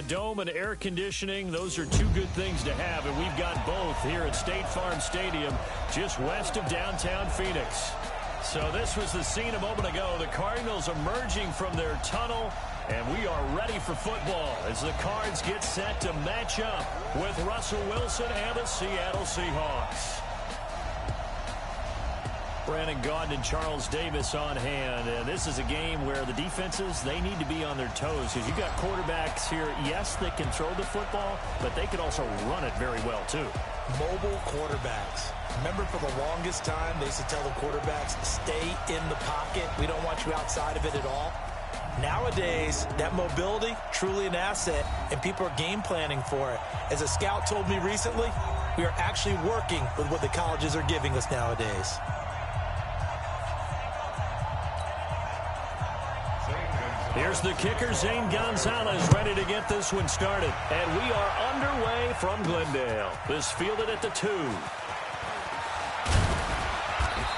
dome and air conditioning, those are two good things to have, and we've got both here at State Farm Stadium, just west of downtown Phoenix. So this was the scene a moment ago. The Cardinals emerging from their tunnel, and we are ready for football as the Cards get set to match up with Russell Wilson and the Seattle Seahawks. Brandon Gaudin and Charles Davis on hand. And this is a game where the defenses, they need to be on their toes because you've got quarterbacks here, yes, they can throw the football, but they can also run it very well, too. Mobile quarterbacks. Remember, for the longest time, they used to tell the quarterbacks, stay in the pocket. We don't want you outside of it at all. Nowadays, that mobility, truly an asset, and people are game planning for it. As a scout told me recently, we are actually working with what the colleges are giving us nowadays. Here's the kicker, Zane Gonzalez, ready to get this one started. And we are underway from Glendale. This fielded at the 2.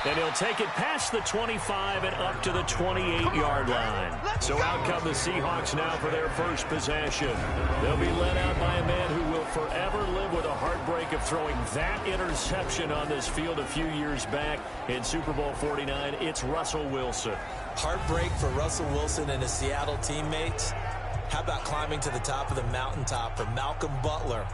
And he'll take it past the 25 and up to the 28-yard line. So out come the Seahawks now for their first possession. They'll be led out by a man who will forever live with a heartbreak of throwing that interception on this field a few years back in Super Bowl 49. It's Russell Wilson. Heartbreak for Russell Wilson and his Seattle teammates. How about climbing to the top of the mountaintop for Malcolm Butler,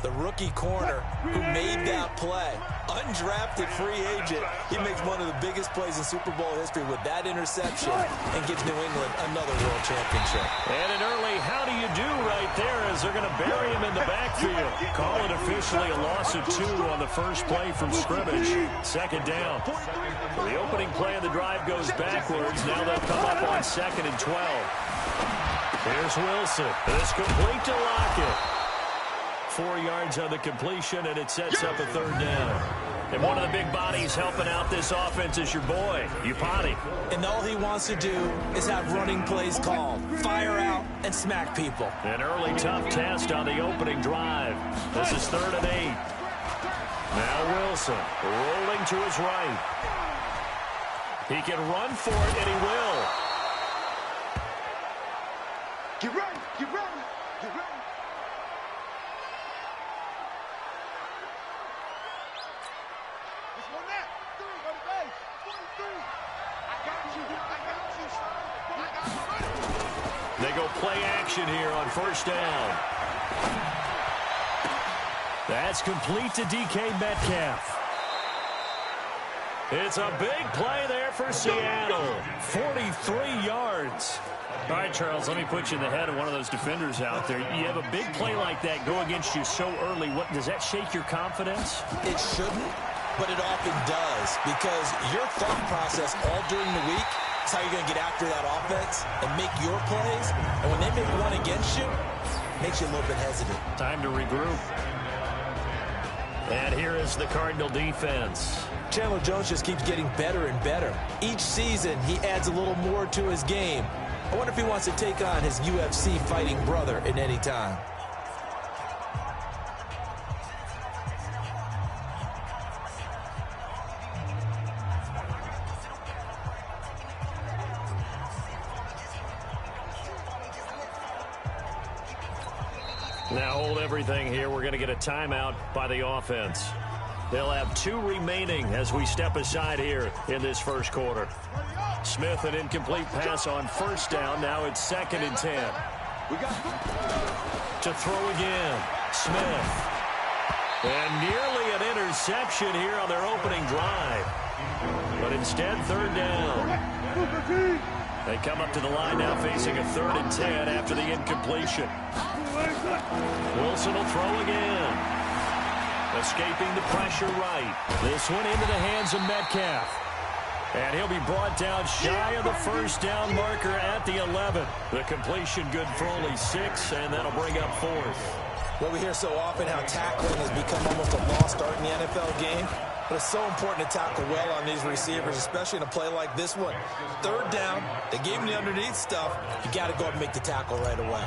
the rookie corner who made that play? Undrafted free agent. He makes one of the biggest plays in Super Bowl history with that interception and gives New England another world championship. And an early how do you do right there as they're going to bury him in the backfield. Call it officially a loss of 2 on the first play from scrimmage. Second down. The opening play of the drive goes backwards. Now they'll come up on 2nd and 12. Here's Wilson. It's complete to Lockett. 4 yards on the completion, and it sets up a 3rd down. And one of the big bodies helping out this offense is your boy, Upati. And all he wants to do is have running plays called. Fire out and smack people. An early tough test on the opening drive. This is 3rd and 8. Now Wilson rolling to his right. He can run for it, and he will. Get ready, get ready, get ready. This one there. 3 on the base. 23. I got you, son. I got you. They go play action here on 1st down. That's complete to DK Metcalf. It's a big play there for Seattle. 43 yards. All right, Charles, let me put you in the head of one of those defenders out there. You have a big play like that go against you so early. What does that shake your confidence? It shouldn't, but it often does, because your thought process all during the week is how you're going to get after that offense and make your plays. And when they make one against you, it makes you a little bit hesitant. Time to regroup. And here is the Cardinal defense. Chandler Jones just keeps getting better and better. Each season, he adds a little more to his game. I wonder if he wants to take on his UFC fighting brother at any time. Now hold everything here. We're going to get a timeout by the offense. They'll have 2 remaining as we step aside here in this first quarter. Smith, an incomplete pass on 1st down. Now it's 2nd and 10. To throw again. Smith. And nearly an interception here on their opening drive. But instead, 3rd down. They come up to the line now facing a 3rd and 10 after the incompletion. Wilson will throw again. Escaping the pressure right. This one into the hands of Metcalf. And he'll be brought down shy of the 1st down marker at the 11. The completion good for only 6, and that'll bring up 4th. Well, we hear so often how tackling has become almost a lost art in the NFL game. But it's so important to tackle well on these receivers, especially in a play like this one. Third down, they gave him the underneath stuff. You got to go up and make the tackle right away.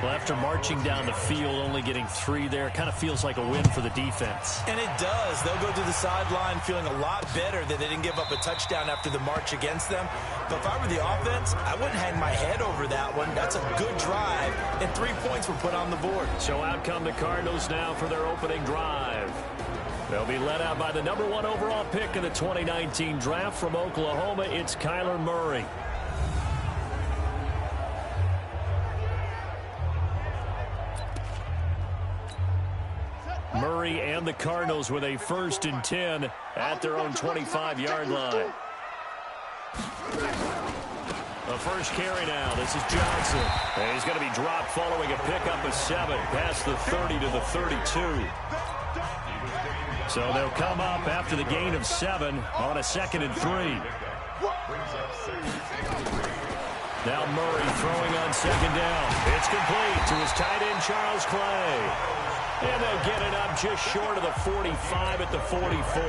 Well, after marching down the field, only getting 3 there, it kind of feels like a win for the defense. And it does. They'll go to the sideline feeling a lot better that they didn't give up a touchdown after the march against them. But if I were the offense, I wouldn't hang my head over that one. That's a good drive, and 3 points were put on the board. So out come the Cardinals now for their opening drive. They'll be led out by the number 1 overall pick in the 2019 draft from Oklahoma. It's Kyler Murray. Murray and the Cardinals with a 1st and 10 at their own 25-yard line. The first carry now. This is Johnson. And he's going to be dropped following a pickup of 7 past the 30 to the 32. So they'll come up after the gain of 7 on a 2nd and 3. Now Murray throwing on 2nd down. It's complete to his tight end, Charles Clay. And they'll get it up just short of the 45 at the 44.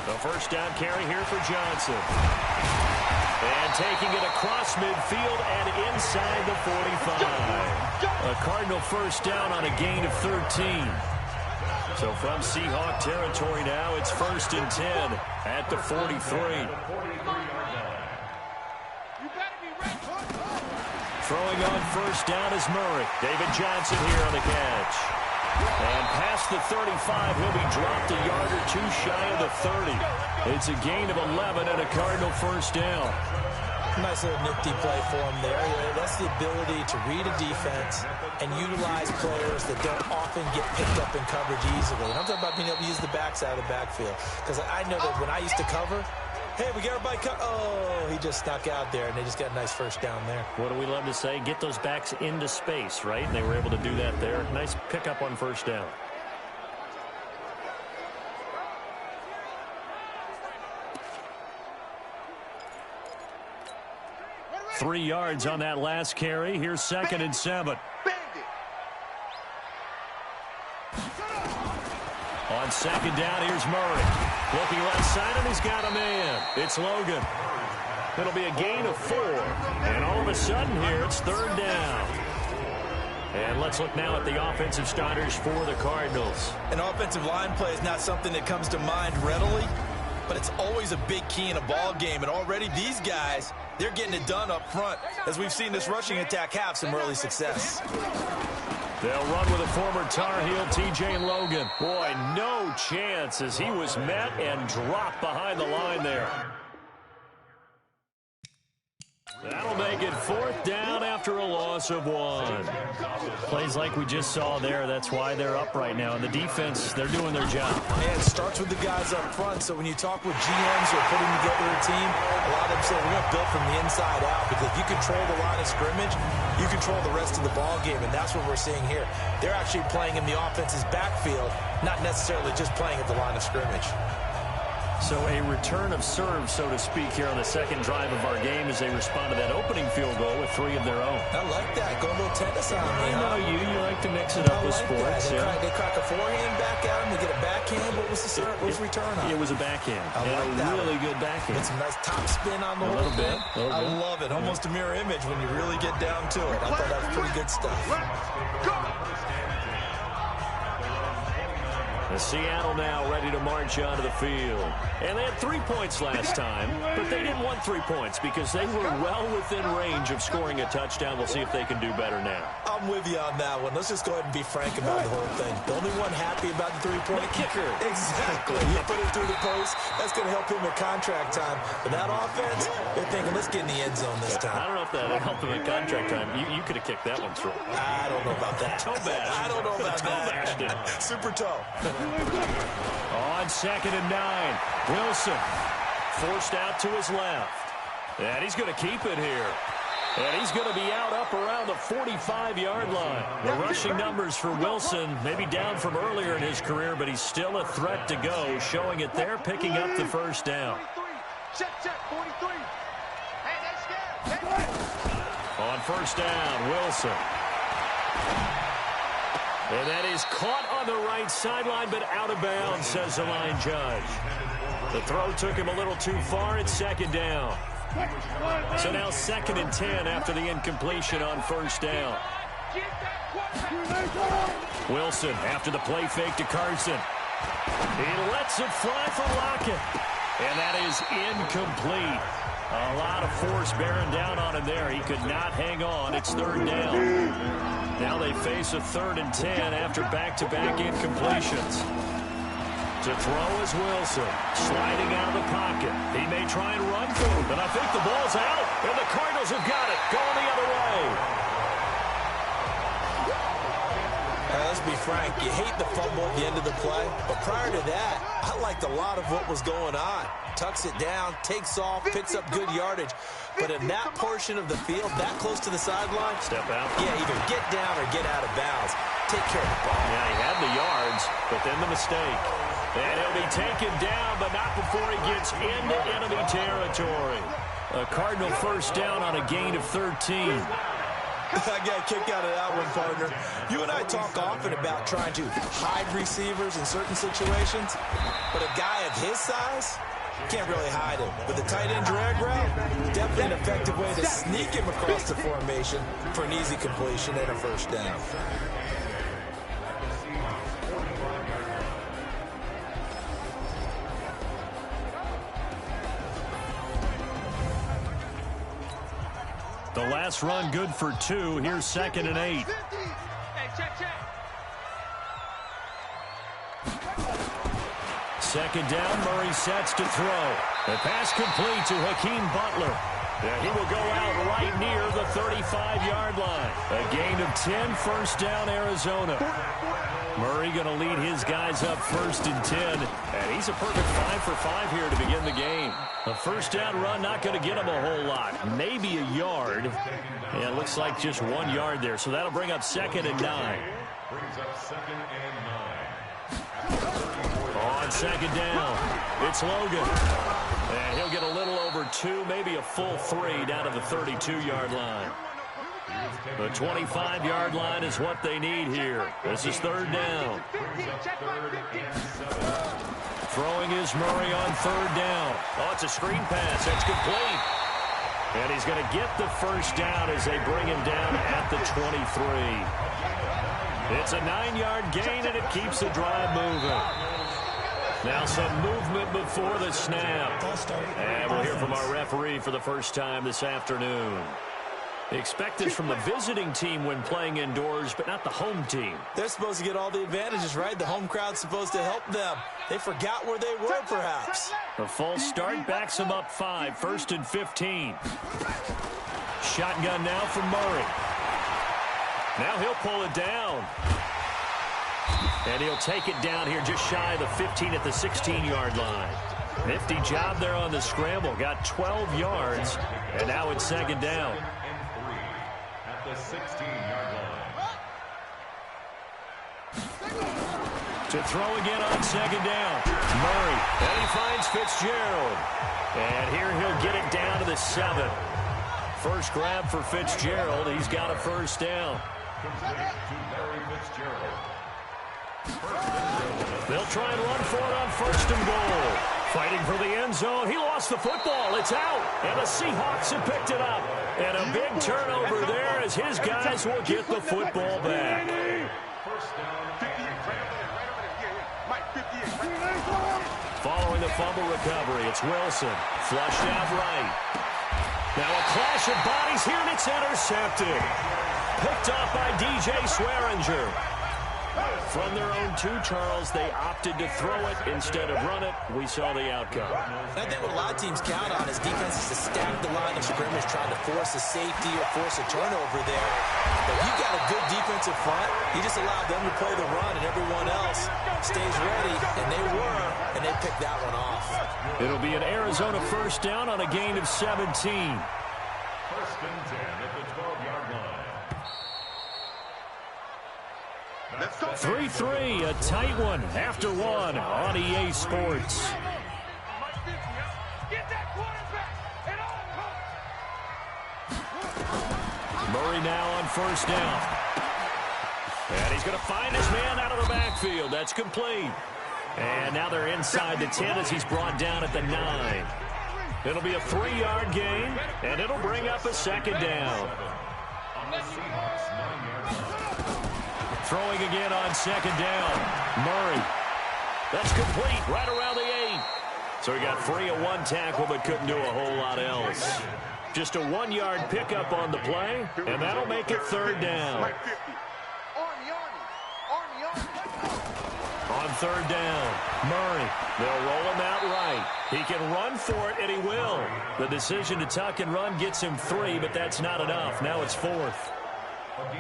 The first down carry here for Johnson. And taking it across midfield and inside the 45. A Cardinal first down on a gain of 13. So from Seahawk territory now, it's 1st and 10 at the 43. Throwing on first down is Murray. David Johnson here on the catch. And past the 35, he'll be dropped a yard or 2 shy of the 30. It's a gain of 11 and a Cardinal first down. Nice little nifty play for him there. That's the ability to read a defense and utilize players that don't often get picked up in coverage easily. And I'm talking about being able to use the backs out of the backfield. Because I know that when I used to cover, hey, we got everybody oh, he just snuck out there, and they just got a nice first down there. What do we love to say? Get those backs into space, right? And they were able to do that there. Nice pickup on first down. Three yards on that last carry. Here's 2nd and 7. On 2nd down, here's Murray. Looking left side, and he's got a man. It's Logan. It'll be a gain of 4. And all of a sudden here, it's 3rd down. And let's look now at the offensive starters for the Cardinals. An offensive line play is not something that comes to mind readily, but it's always a big key in a ball game. And already these guys, they're getting it done up front, as we've seen this rushing attack have some early success. They'll run with a former Tar Heel, T.J. Logan. Boy, no chance as he was met and dropped behind the line there. That'll make it 4th down after a loss of 1. Plays like we just saw there. That's why they're up right now. And the defense, they're doing their job. And it starts with the guys up front. So when you talk with GMs who are putting together a team, a lot of them say we're going to build from the inside out. Because if you control the line of scrimmage, you control the rest of the ball game. And that's what we're seeing here. They're actually playing in the offense's backfield, not necessarily just playing at the line of scrimmage. So a return of serve, so to speak, here on the 2nd drive of our game as they respond to that opening field goal with 3 of their own. I like that. Go a little tennis on me. I know you like to mix it up with sports. They crack a forehand back at him. They get a backhand. What was the return on? It was a backhand. I like that. Really good backhand. Get some nice top spin on the whole thing. I love it. Almost a mirror image when you really get down to it. I thought that was pretty good stuff. Seattle now ready to march onto the field. And they had 3 points last time, but they didn't want 3 points because they were well within range of scoring a touchdown. We'll see if they can do better now. I'm with you on that one. Let's just go ahead and be frank about the whole thing. The only one happy about the 3-point kicker. Exactly. You put it through the post. That's going to help him at contract time. But that offense, they're thinking, let's get in the end zone this time. I don't know if that helped him at contract time. You could have kicked that one through. I don't know about that. Toe bash. I don't know about that. Super toe. On 2nd and 9, Wilson forced out to his left. And he's going to keep it here. And he's going to be out up around the 45-yard line. The rushing numbers for Wilson maybe down from earlier in his career, but he's still a threat to go, showing it there, picking up the first down. Check, 43. Hey, that's good. On first down, Wilson. And that is caught on the right sideline, but out of bounds, says the line judge. The throw took him a little too far. It's second down. So now 2nd and 10 after the incompletion on first down. Wilson after the play fake to Carson. He lets it fly for Lockett. And that is incomplete. A lot of force bearing down on him there. He could not hang on. It's 3rd down. Now they face a 3rd and 10 after back-to-back incompletions. To throw is Wilson, sliding out of the pocket. He may try and run for him, but I think the ball's out, and the Cardinals have got it, going the other way. Let's be frank, you hate the fumble at the end of the play, but prior to that, I liked a lot of what was going on. Tucks it down, takes off, picks up good yardage. But in that portion of the field, that close to the sideline, step out. Yeah, either get down or get out of bounds. Take care of the ball. Yeah, he had the yards, but then the mistake. And he'll be taken down, but not before he gets into enemy territory. A Cardinal first down on a gain of 13. I got a kick out of that one, partner. You and I talk often about trying to hide receivers in certain situations, but a guy of his size can't really hide him. With a tight end drag route, definitely an effective way to sneak him across the formation for an easy completion and a first down. The last run good for 2. Here's 2nd and 8. Second down, Murray sets to throw. The pass complete to Hakeem Butler. And he will go out right near the 35-yard line. A gain of 10, first down, Arizona. Murray going to lead his guys up 1st and 10. And he's a perfect 5 for 5 here to begin the game. A first down run not going to get him a whole lot. Maybe a yard. And it looks like just 1 yard there. So that'll bring up 2nd and 9. On 2nd down, it's Logan. And he'll get a little over 2, maybe a full 3 down to the 32-yard line. The 25-yard line is what they need here. This is 3rd down. Throwing is Murray on 3rd down. Oh, it's a screen pass. It's complete. And he's going to get the first down as they bring him down at the 23. It's a 9-yard gain, and it keeps the drive moving. Now some movement before the snap. And we'll hear from our referee for the first time this afternoon. Expect this from the visiting team when playing indoors, but not the home team. They're supposed to get all the advantages, right? The home crowd's supposed to help them. They forgot where they were, perhaps. A false start backs them up 5, 1st and 15. Shotgun now from Murray. Now he'll pull it down. And he'll take it down here just shy of the 15 at the 16-yard line. Nifty job there on the scramble. Got 12 yards, and now it's 2nd down. At the 16-yard line. To throw again on 2nd down. Murray, and he finds Fitzgerald. And here he'll get it down to the 7. First grab for Fitzgerald. He's got a first down. Complete to Larry Fitzgerald. They'll try and run for it on 1st and goal. Fighting for the end zone. He lost the football. It's out. And the Seahawks have picked it up. And a big turnover there as his guys will get the football back. First down. Following the fumble recovery, it's Wilson. Flushed out right. Now a clash of bodies here, and it's intercepted. Picked off by DJ Swearinger. From their own 2, Charles, they opted to throw it instead of run it. We saw the outcome. I think what a lot of teams count on is defenses to stack the line of scrimmage, trying to force a safety or force a turnover there. But you got a good defensive front. You just allow them to play the run, and everyone else stays ready, and they were, and they picked that one off. It'll be an Arizona first down on a gain of 17. 1st and 10 at the 12-yard line. 3-3, a tight one after 1 on EA Sports. first down. And he's going to find his man out of the backfield. That's complete. And now they're inside the 10 as he's brought down at the 9. It'll be a 3-yard gain, and it'll bring up a second down. Throwing again on second down. Murray. That's complete right around the 8. So he got free of one tackle but couldn't do a whole lot else. Just a 1-yard pickup on the play, and that'll make it third down. On third down, Murray. They'll roll him out right. He can run for it, and he will. The decision to tuck and run gets him 3, but that's not enough. Now it's 4th.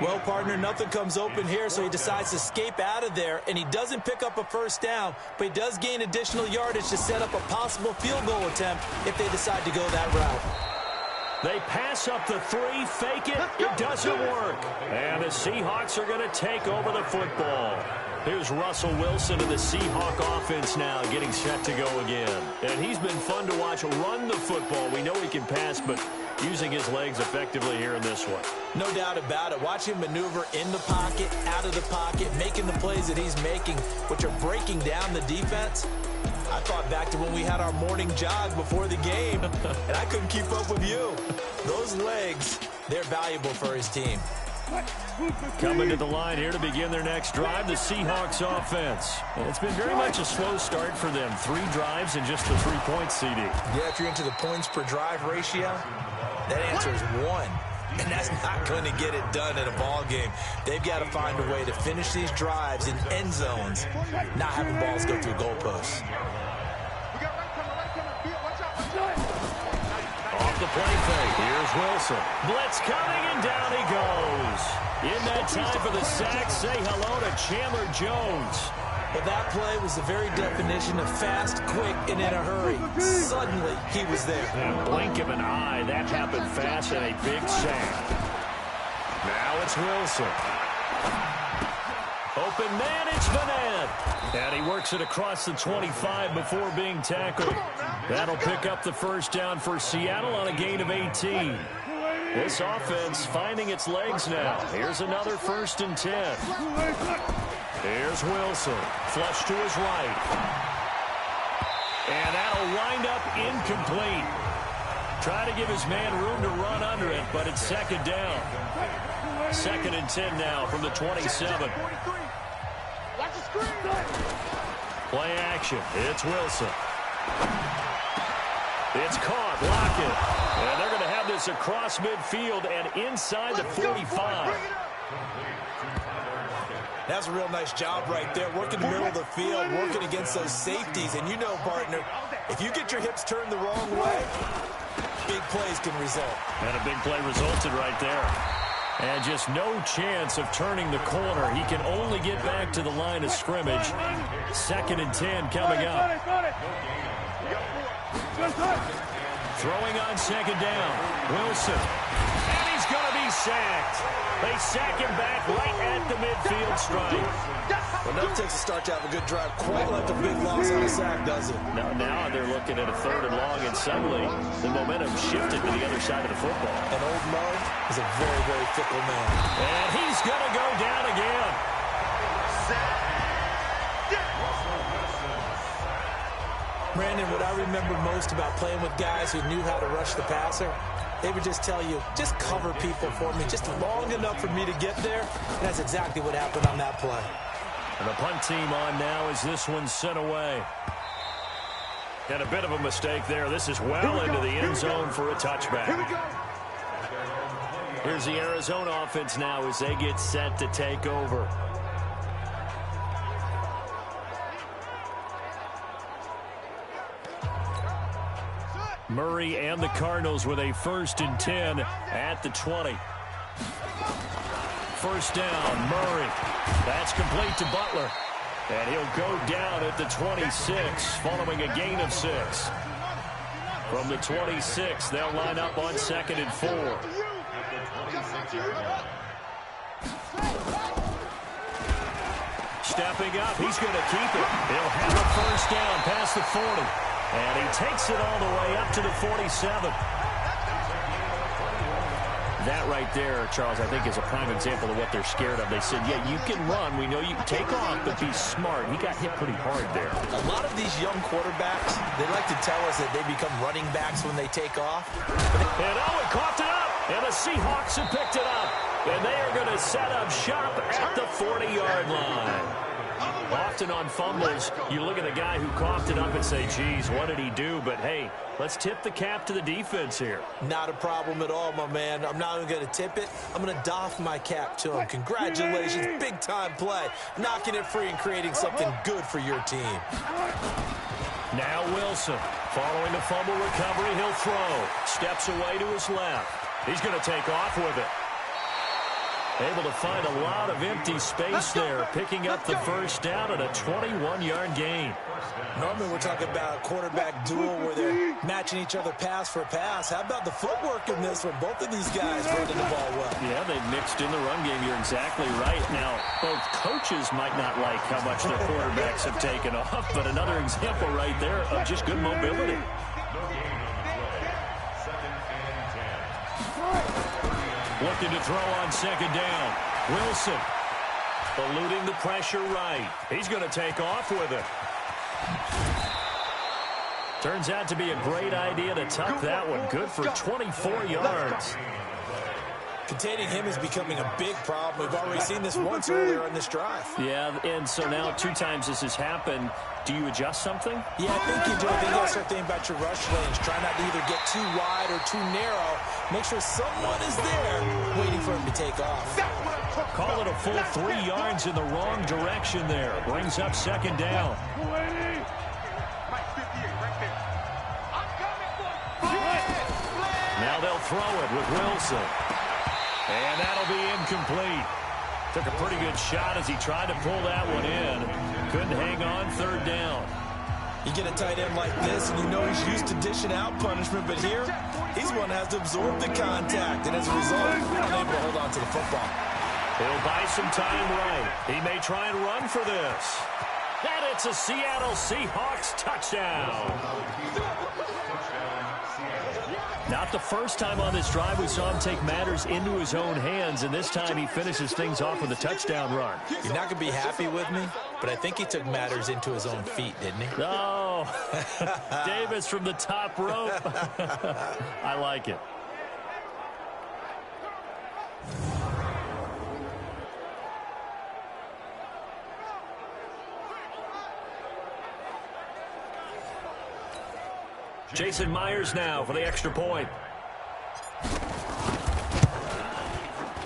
Well, partner, nothing comes open here, so he decides to escape out of there, and he doesn't pick up a first down, but he does gain additional yardage to set up a possible field goal attempt if they decide to go that route. They pass up the 3, fake it, it doesn't work. And the Seahawks are going to take over the football. Here's Russell Wilson of the Seahawk offense now getting set to go again. And he's been fun to watch run the football. We know he can pass, but using his legs effectively here in this one. No doubt about it. Watch him maneuver in the pocket, out of the pocket, making the plays that he's making, which are breaking down the defense. I thought back to when we had our morning jog before the game, and I couldn't keep up with you. Those legs, they're valuable for his team. Coming to the line here to begin their next drive, the Seahawks offense. And it's been very much a slow start for them. 3 drives and just the 3 points, CD. Yeah, if you're into the points per drive ratio, that answer is 1. And that's not going to get it done in a ball game. They've got to find a way to finish these drives in end zones, not having balls go through goalposts. Off the play fake. Here's Wilson. Blitz coming, and down he goes. In that time for the sack, say hello to Chandler Jones. Well, that play was the very definition of fast, quick, and in a hurry. Suddenly, he was there. And blink of an eye, that happened fast and a big sack. Now it's Wilson. Open man, it's Vanette. And he works it across the 25 before being tackled. That'll pick up the first down for Seattle on a gain of 18. This offense finding its legs now. Here's another 1st and 10. Here's Wilson. Flush to his right. And that'll wind up incomplete. Try to give his man room to run under it, but it's second down. 2nd and 10 now from the 27. Play action. It's Wilson. It's caught. Lockett. And they're going to have this across midfield and inside the 45. That's a real nice job right there, working the middle of the field, working against those safeties. And you know, partner, if you get your hips turned the wrong way, big plays can result. And a big play resulted right there. And just no chance of turning the corner. He can only get back to the line of scrimmage. 2nd and 10 coming up. Throwing on second down. Wilson. And he's going to be sacked. They sack him back right at the midfield stripe. Well, no takes a start to have a good drive. Quite like a big loss on a sack, does it? Now they're looking at a 3rd and long, and suddenly the momentum shifted to the other side of the football. And old Mo is a very, very fickle man. And he's going to go down again. Brandon, what I remember most about playing with guys who knew how to rush the passer, they would just tell you, just cover people for me, just long enough for me to get there. And that's exactly what happened on that play. And the punt team on now as this one's sent away. And a bit of a mistake there. This is well into the end zone for a touchback. Here's the Arizona offense now as they get set to take over. Murray and the Cardinals with a 1st and 10 at the 20. First down, Murray. That's complete to Butler. And he'll go down at the 26 following a gain of 6. From the 26, they'll line up on 2nd and 4. Stepping up, he's going to keep it. He'll have a first down past the 40. And he takes it all the way up to the 47. That right there, Charles, I think is a prime example of what they're scared of. They said, yeah, you can run. We know you can take off, but be smart. He got hit pretty hard there. A lot of these young quarterbacks, they like to tell us that they become running backs when they take off. And Owen coughed it up, and the Seahawks have picked it up. And they are going to set up shop at the 40-yard line. Often on fumbles, you look at the guy who coughed it up and say, geez, what did he do? But, hey, let's tip the cap to the defense here. Not a problem at all, my man. I'm not even going to tip it. I'm going to doff my cap to him. Congratulations, big-time play. Knocking it free and creating something good for your team. Now Wilson, following the fumble recovery, he'll throw. Steps away to his left. He's going to take off with it. Able to find a lot of empty space there, picking up the first down at a 21-yard gain. Normally we're talking about a quarterback duel where they're matching each other pass for pass. How about the footwork in this one? Both of these guys running the ball well. Yeah, they've mixed in the run game. You're exactly right. Now, both coaches might not like how much their quarterbacks have taken off, but another example right there of just good mobility. Looking to throw on second down. Wilson eluding the pressure right. He's going to take off with it. Turns out to be a great idea to tuck that one. Good for 24 yards. Containing him is becoming a big problem. We've already seen this once earlier on this drive. Yeah, and so now 2 times this has happened. Do you adjust something? Yeah, I think you do. I think you got to start thinking about your rush lanes. Try not to either get too wide or too narrow. Make sure someone is there waiting for him to take off. Call it a full 3 yards in the wrong direction there. Brings up second down. Now they'll throw it with Wilson. And that'll be incomplete. Took a pretty good shot as he tried to pull that one in. Couldn't hang on third down. You get a tight end like this, and you know he's used to dishing out punishment, but here, he's one that has to absorb the contact, and as a result, unable to hold on to the football. He'll buy some time right. He may try and run for this. And it's a Seattle Seahawks touchdown. Not the first time on this drive we saw him take matters into his own hands, and this time he finishes things off with a touchdown run. You're not going to be happy with me, but I think he took matters into his own feet, didn't he? Oh, Davis from the top rope. I like it. Jason Myers now for the extra point.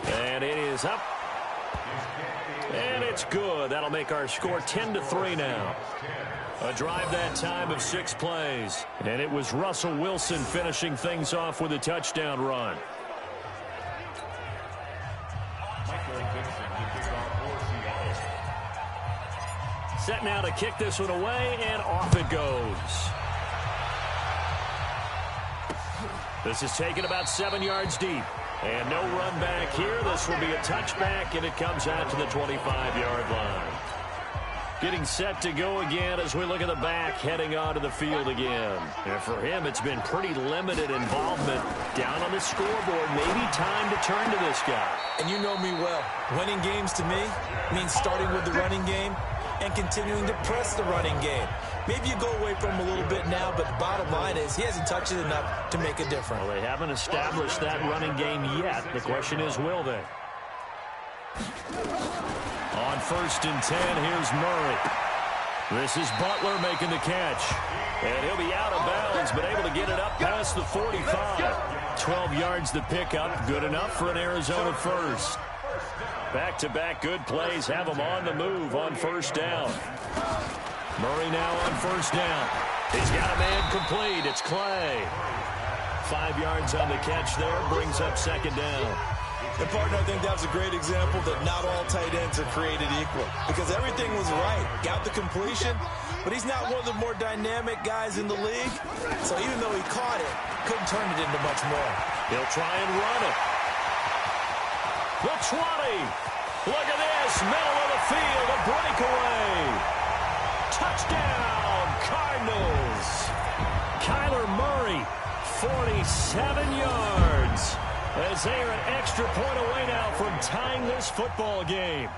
And it is up. And it's good. That'll make our score 10-3 now. A drive that time of 6 plays. And it was Russell Wilson finishing things off with a touchdown run. Set now to kick this one away, and off it goes. This is taken about 7 yards deep. And no run back here. This will be a touchback, and it comes out to the 25-yard line. Getting set to go again as we look at the back, heading onto the field again. And for him, it's been pretty limited involvement. Down on the scoreboard, maybe time to turn to this guy. And you know me well. Winning games to me means starting with the running game and continuing to press the running game. Maybe you go away from him a little bit now, but the bottom line is he hasn't touched it enough to make a difference. Well, they haven't established that running game yet. The question is, will they? On 1st and 10, here's Murray. This is Butler making the catch. And he'll be out of bounds, but able to get it up past the 45. 12 yards the pickup. Good enough for an Arizona first. Back-to-back good plays have him on the move on 1st down. Murray now on 1st down. He's got a man complete. It's Clay. 5 yards on the catch there. Brings up 2nd down. And, partner, I think that was a great example that not all tight ends are created equal. Because everything was right. Got the completion, but he's not one of the more dynamic guys in the league. So even though he caught it, couldn't turn it into much more. He'll try and run it. The 20. Look at this. Middle of the field. A breakaway. Touchdown, Cardinals. Kyler Murray, 47 yards. as they are an extra point away now from tying this football game.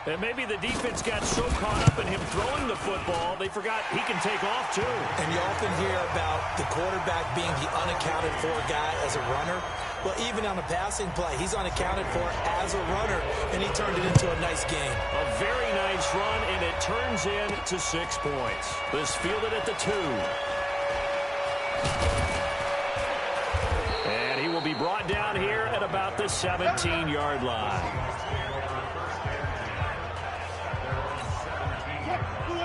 And maybe the defense got so caught up in him throwing the football, they forgot he can take off too. And you often hear about the quarterback being the unaccounted for guy as a runner. Well, even on a passing play, he's unaccounted for as a runner, and he turned it into a nice game. A very nice run, and it turns into 6 points. This fielded at the 2. And he will be brought down here at about the 17-yard line.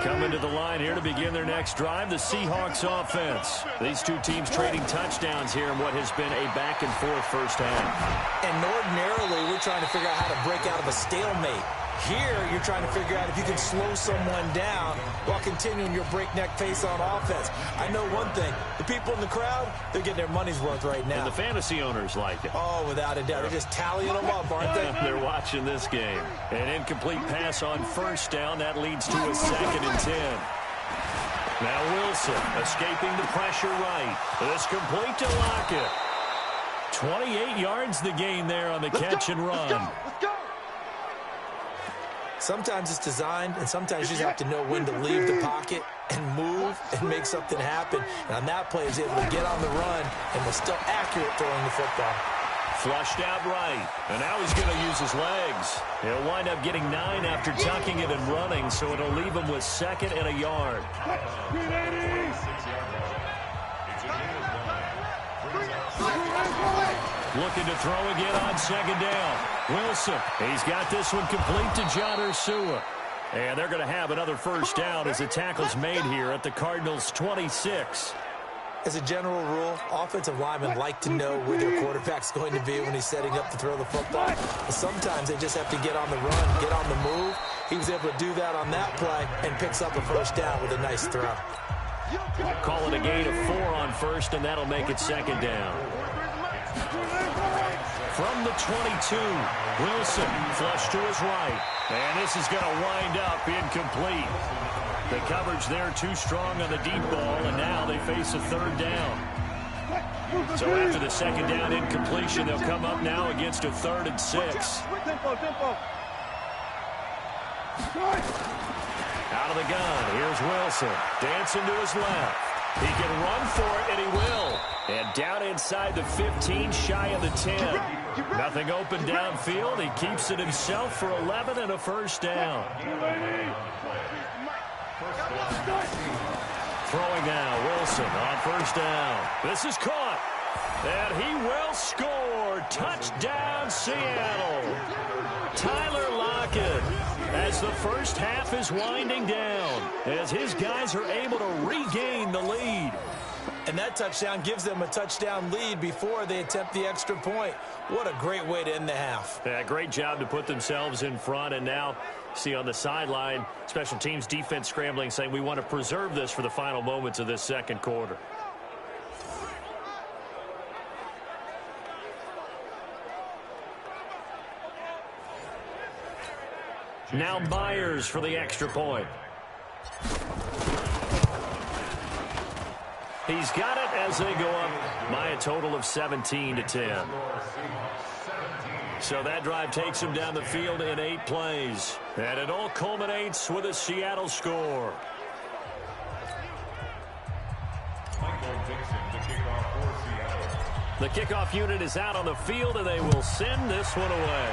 Coming to the line here to begin their next drive, the Seahawks offense. These two teams trading touchdowns here in what has been a back-and-forth first half. And ordinarily, we're trying to figure out how to break out of a stalemate. Here, you're trying to figure out if you can slow someone down while continuing your breakneck pace on offense. I know one thing. The people in the crowd, they're getting their money's worth right now. And the fantasy owners like it. Oh, without a doubt. They're just tallying them up, aren't they? They're watching this game. An incomplete pass on first down. That leads to a 2nd and 10. Now Wilson escaping the pressure right. This complete to Lockett. 28 yards the gain there on the catch and run. Let's go. Sometimes it's designed, and sometimes you just have to know when to leave the pocket and move and make something happen. And on that play, he was able to get on the run and was still accurate throwing the football. Flushed out right, and now he's going to use his legs. He'll wind up getting 9 after tucking it and running, so it'll leave him with 2nd and a yard. Looking to throw again on 2nd down. Wilson, he's got this one complete to John Ursua. And they're going to have another first down as the tackle's made here at the Cardinals' 26. As a general rule, offensive linemen like to know where their quarterback's going to be when he's setting up to throw the football. But sometimes they just have to get on the run, get on the move. He was able to do that on that play and picks up a first down with a nice throw. Call it a gain of 4 on first, and that'll make it 2nd down. From the 22, Wilson flushed to his right. And this is going to wind up incomplete. The coverage there too strong on the deep ball, and now they face a 3rd down. So after the 2nd down incompletion, they'll come up now against a 3rd and 6. Out of the gun, here's Wilson. Dancing to his left. He can run for it, and he will. And down inside the 15, shy of the 10. Nothing open downfield. He keeps it himself for 11 and a first down. Throwing now, Wilson on first down. This is caught. And he will score. Touchdown, Seattle. Tyler Lockett, as the first half is winding down, as his guys are able to regain the lead. And that touchdown gives them a touchdown lead before they attempt the extra point. What a great way to end the half. Yeah, great job to put themselves in front. And now, see on the sideline, special teams defense scrambling, saying we want to preserve this for the final moments of this 2nd quarter. Now Myers for the extra point. He's got it as they go up by a total of 17-10. So that drive takes him down the field in 8 plays. And it all culminates with a Seattle score. The kickoff unit is out on the field, and they will send this one away.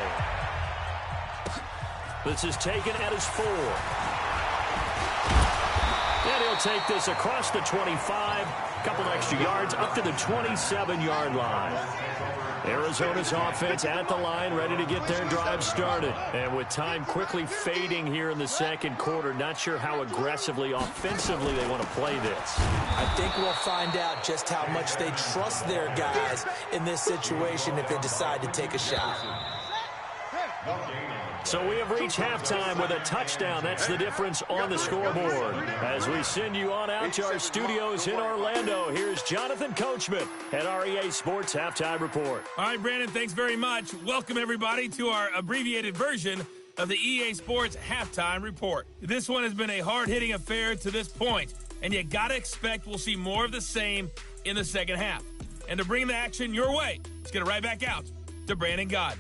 This is taken at his 4. And he'll take this across the 25, couple extra yards up to the 27-yard line. Arizona's offense at the line, ready to get their drive started. And with time quickly fading here in the 2nd quarter, not sure how aggressively, offensively they want to play this. I think we'll find out just how much they trust their guys in this situation if they decide to take a shot. So we have reached halftime with a touchdown. That's the difference on the scoreboard. As we send you on out to our studios in Orlando, here's Jonathan Coachman at REA Sports Halftime Report. All right, Brandon, thanks very much. Welcome, everybody, to our abbreviated version of the EA Sports Halftime Report. This one has been a hard-hitting affair to this point, and you got to expect we'll see more of the same in the second half. and to bring the action your way. Let's get it right back out to Brandon Gaudin.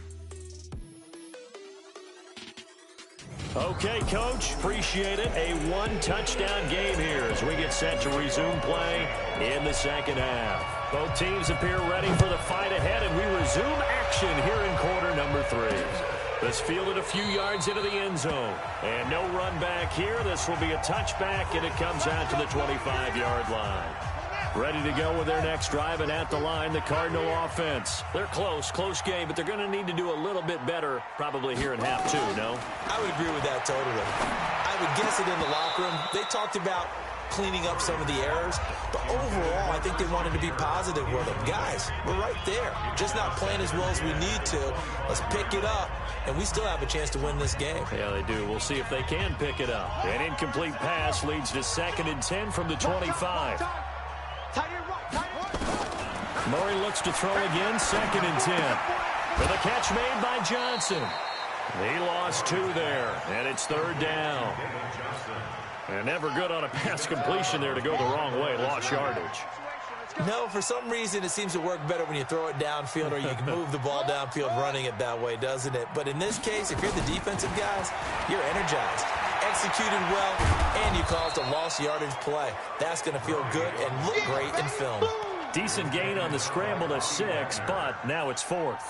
Okay, Coach, appreciate it. A one-touchdown game here as we get set to resume play in the second half. Both teams appear ready for the fight ahead, and we resume action here in quarter number 3. This fielded a few yards into the end zone. And no run back here. This will be a touchback, and it comes out to the 25-yard line. Ready to go with their next drive, and at the line, the Cardinal offense. They're close game, but they're going to need to do a little bit better probably here in half 2, no? I would agree with that totally. I would guess it in the locker room. They talked about cleaning up some of the errors, but overall, I think they wanted to be positive with them. Guys, we're right there. Just not playing as well as we need to. Let's pick it up, and we still have a chance to win this game. Yeah, they do. We'll see if they can pick it up. An incomplete pass leads to 2nd and 10 from the 25. Murray looks to throw again, 2nd and 10. For the catch made by Johnson. He lost 2 there, and it's 3rd down. And never good on a pass completion there to go the wrong way. Lost yardage. No, for some reason it seems to work better when you throw it downfield or you can move the ball downfield running it that way, doesn't it? But in this case, if you're the defensive guys, you're energized, executed well, and you caused a lost yardage play. That's going to feel good and look great in film. Decent gain on the scramble to 6, but now it's 4th.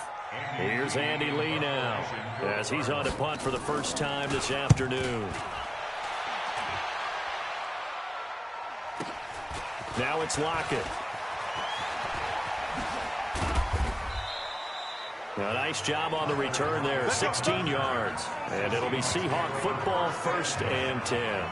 Here's Andy Lee now as he's on to punt for the first time this afternoon. Now it's Lockett. A nice job on the return there, 16 yards. And it'll be Seahawk football, 1st and 10.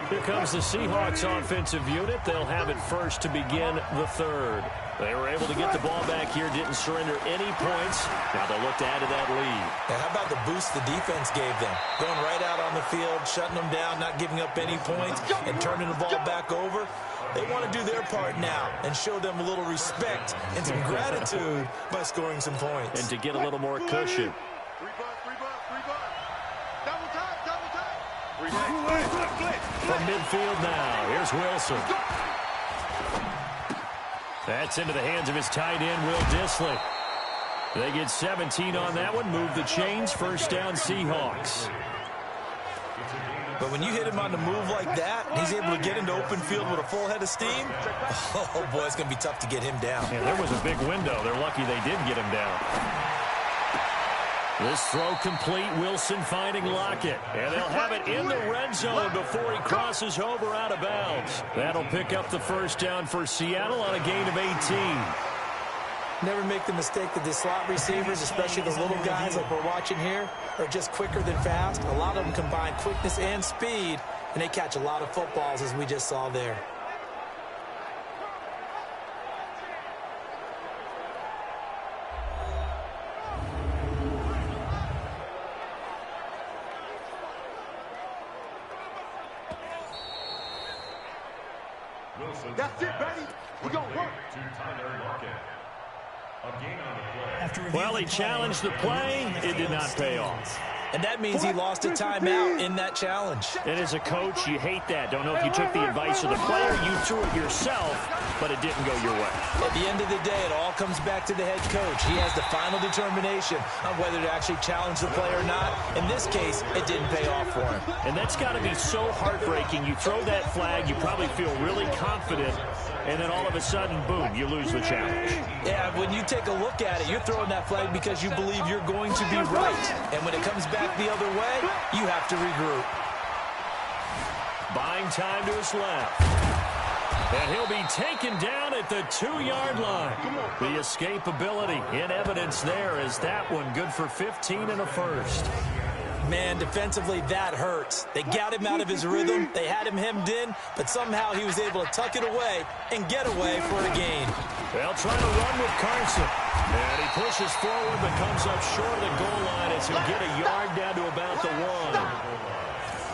Here comes the Seahawks offensive unit. They'll have it first to begin the 3rd. They were able to get the ball back here, didn't surrender any points. Now they'll look to add to that lead. Now, how about the boost the defense gave them? Going right out on the field, shutting them down, not giving up any points, and turning the ball back over. They want to do their part now and show them a little respect and some gratitude by scoring some points. And to get a little more cushion. From midfield now, here's Wilson. That's into the hands of his tight end, Will Dissly. They get 17 on that one, move the chains, 1st down Seahawks. But when you hit him on the move like that, he's able to get into open field with a full head of steam. Oh, boy, it's going to be tough to get him down. Yeah, there was a big window. They're lucky they did get him down. This throw complete. Wilson finding Lockett. And they'll have it in the red zone before he crosses over out of bounds. That'll pick up the 1st down for Seattle on a gain of 18. Never make the mistake that the slot receivers, especially the little guys like we're watching here, are just quicker than fast. A lot of them combine quickness and speed, and they catch a lot of footballs, as we just saw there. That's it, baby. We're going to work. Well, he challenged the play. It did not pay off. And that means he lost a timeout in that challenge. And as a coach, you hate that. Don't know if you took the advice of the player. You threw it yourself, but it didn't go your way. At the end of the day, it all comes back to the head coach. He has the final determination on whether to actually challenge the play or not. In this case, it didn't pay off for him. And that's got to be so heartbreaking. You throw that flag, you probably feel really confident, and then all of a sudden, boom, you lose the challenge. Yeah, when you take a look at it, you're throwing that flag because you believe you're going to be right. And when it comes back the other way, you have to regroup. Buying time to his left. And he'll be taken down at the 2-yard line. The escapability in evidence there is that one good for 15 and a 1st. Man, defensively, that hurts. They got him out of his rhythm. They had him hemmed in, but somehow he was able to tuck it away and get away for a gain. They'll try to run with Carson. And he pushes forward but comes up short of the goal line as he'll get a yard down to about the 1.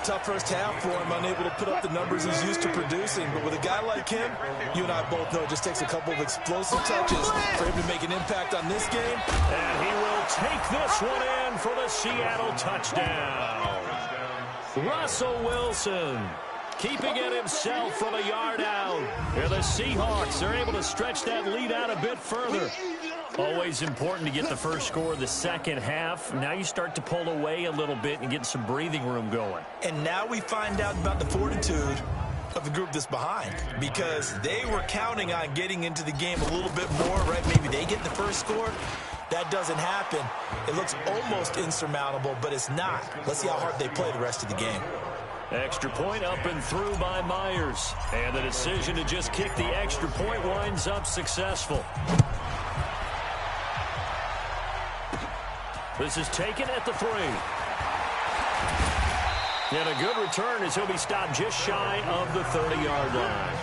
Tough first half for him, unable to put up the numbers he's used to producing. But with a guy like him, you and I both know it just takes a couple of explosive touches for him to make an impact on this game. And he will take this one in for the Seattle touchdown. Russell Wilson keeping it himself from a yard out. And the Seahawks are able to stretch that lead out a bit further. Always important to get the first score of the second half. Now you start to pull away a little bit and get some breathing room going. And now we find out about the fortitude of the group that's behind, because they were counting on getting into the game a little bit more, right? Maybe they get the first score. That doesn't happen. It looks almost insurmountable, but it's not. Let's see how hard they play the rest of the game. Extra point up and through by Myers. And the decision to just kick the extra point winds up successful. This is taken at the 3. And a good return as he'll be stopped just shy of the 30-yard line.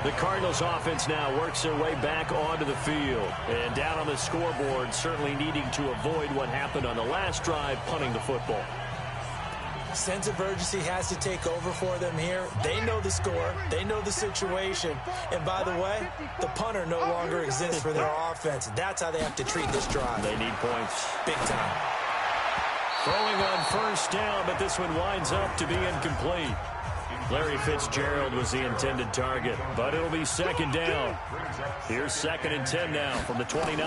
The Cardinals offense now works their way back onto the field. And down on the scoreboard, certainly needing to avoid what happened on the last drive, punting the football. Sense of urgency has to take over for them here. They know the score. They know the situation. And by the way, the punter no longer exists for their offense. That's how they have to treat this drive. They need points. Big time. Throwing on first down, but this one winds up to be incomplete. Larry Fitzgerald was the intended target, but it'll be second down. Here's 2nd and 10 now from the 29.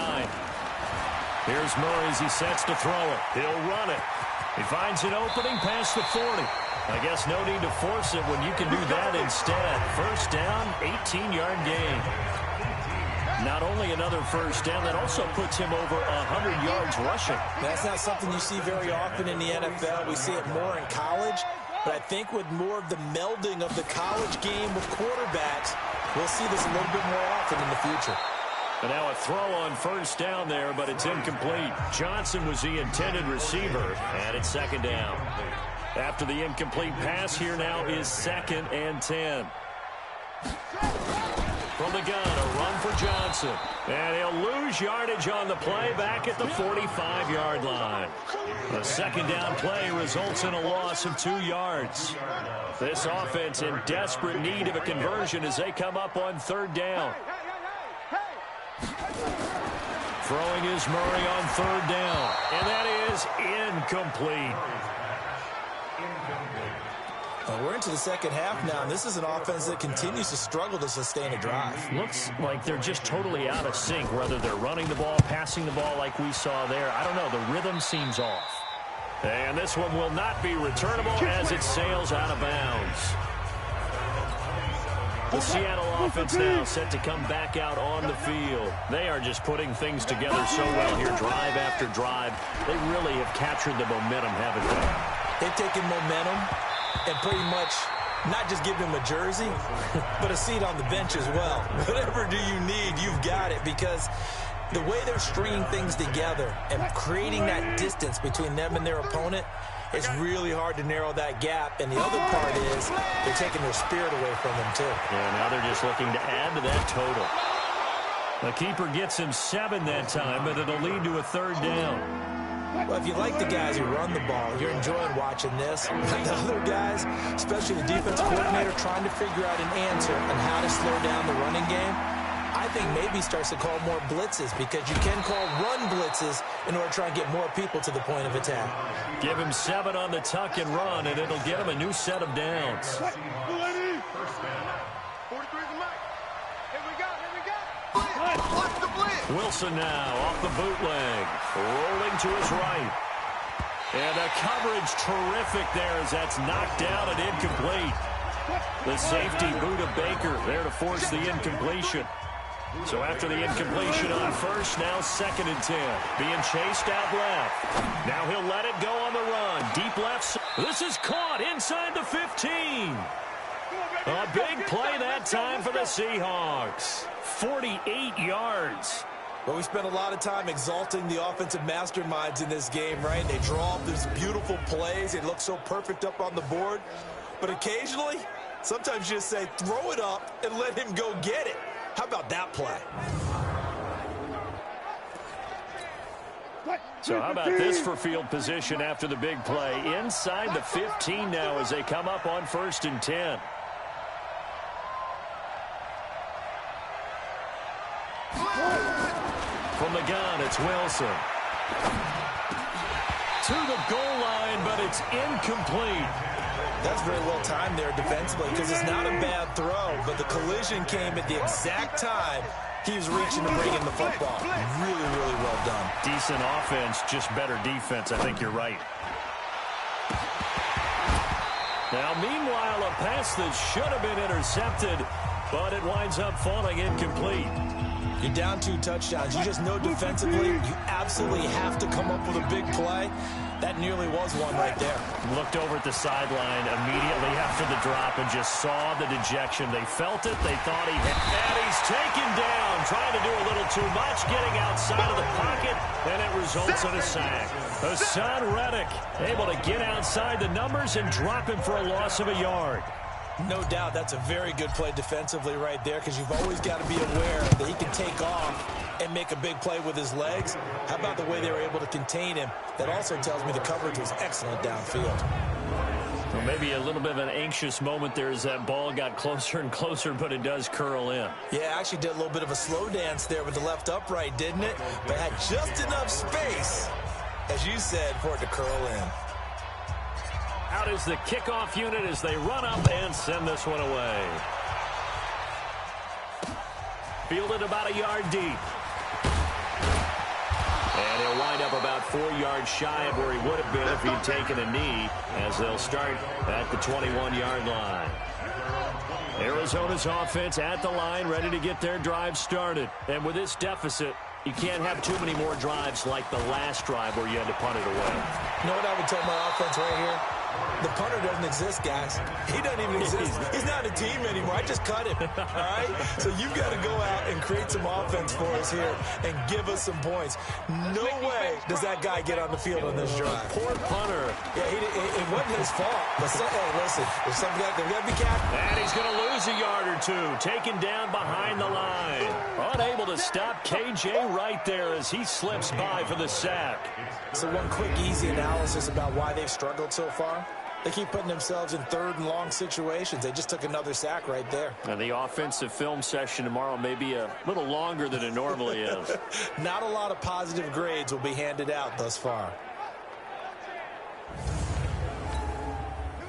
Here's Murray as he sets to throw it. He'll run it. He finds an opening past the 40. I guess no need to force it when you can do that instead. First down, 18-yard gain. Not only another first down, that also puts him over 100 yards rushing. That's not something you see very often in the NFL. We see it more in college. But I think with more of the melding of the college game with quarterbacks, we'll see this a little bit more often in the future. And now a throw on first down there, but it's incomplete. Johnson was the intended receiver, and it's second down. After the incomplete pass, here now is 2nd and 10. From the gun, a run for Johnson. And he'll lose yardage on the play back at the 45-yard line. A second down play results in a loss of 2 yards. This offense in desperate need of a conversion as they come up on 3rd down. Throwing is Murray on 3rd down. And that is incomplete. We're into the second half now, and this is an offense that continues to struggle to sustain a drive. Looks like they're just totally out of sync, whether they're running the ball, passing the ball like we saw there. I don't know. The rhythm seems off. And this one will not be returnable as it sails out of bounds. The Seattle offense now set to come back out on the field. They are just putting things together so well here, drive after drive. They really have captured the momentum, haven't they? They've taken momentum and pretty much not just give him a jersey, but a seat on the bench as well. Whatever do you need, you've got it, because the way they're stringing things together and creating that distance between them and their opponent, it's really hard to narrow that gap. And the other part is they're taking their spirit away from them, too. Yeah, now they're just looking to add to that total. The keeper gets him 7 that time, but it'll lead to a 3rd down. Well, if you like the guys who run the ball, you're enjoying watching this. But the other guys, especially the defense coordinator, trying to figure out an answer on how to slow down the running game, I think maybe starts to call more blitzes, because you can call run blitzes in order to try and get more people to the point of attack. Give him 7 on the tuck and run, and it'll get him a new set of downs. Wilson now off the bootleg, rolling to his right. And the coverage terrific there as that's knocked down and incomplete. The safety boot of Baker there to force the incompletion. So after the incompletion on first, now 2nd and 10. Being chased out left. Now he'll let it go on the run. Deep left. This is caught inside the 15. A big play that time for the Seahawks. 48 yards. Well, we spent a lot of time exalting the offensive masterminds in this game, right? They draw up these beautiful plays. They look so perfect up on the board. But occasionally, sometimes you just say, throw it up and let him go get it. How about that play? So how about this for field position after the big play? Inside the 15 now as they come up on 1st and 10. From the gun, it's Wilson. to the goal line, but it's incomplete. That's very well timed there defensively because it's not a bad throw, but the collision came at the exact time he was reaching to bring in the football. Really, really well done. Decent offense, just better defense. I think you're right. Now, meanwhile, a pass that should have been intercepted, but it winds up falling incomplete. You're down 2 touchdowns. You just know defensively you absolutely have to come up with a big play. That nearly was one right there. Looked over at the sideline immediately after the drop and just saw the dejection. They felt it. They thought he had. And he's taken down, trying to do a little too much, getting outside of the pocket, and it results in a sack. Hassan Reddick able to get outside the numbers and drop him for a loss of a yard. No doubt that's a very good play defensively right there because you've always got to be aware that he can take off and make a big play with his legs. How about the way they were able to contain him? That also tells me the coverage was excellent downfield. Well, maybe a little bit of an anxious moment there as that ball got closer and closer, but it does curl in. Yeah, actually did a little bit of a slow dance there with the left upright, didn't it? But had just enough space, as you said, for it to curl in. Out is the kickoff unit as they run up and send this one away. Fielded about a yard deep. And he'll wind up about 4 yards shy of where he would have been if he'd taken a knee, as they'll start at the 21-yard line. Arizona's offense at the line, ready to get their drive started. And with this deficit, you can't have too many more drives like the last drive where you had to punt it away. You know what I would tell my offense right here? The punter doesn't exist, guys. He doesn't even exist. He's not a team anymore. I just cut him, all right? So you've got to go out and create some offense for us here and give us some points. No way does that guy get on the field on this drive. Poor punter. Yeah, it wasn't his fault. But hey, listen, there's something got to be capped. And he's going to lose a yard or two. Taken down behind the line. Unable to stop KJ right there as he slips by for the sack. So one quick, easy analysis about why they've struggled so far. They keep putting themselves in 3rd and long situations. They just took another sack right there. And the offensive film session tomorrow may be a little longer than it normally is. Not a lot of positive grades will be handed out thus far.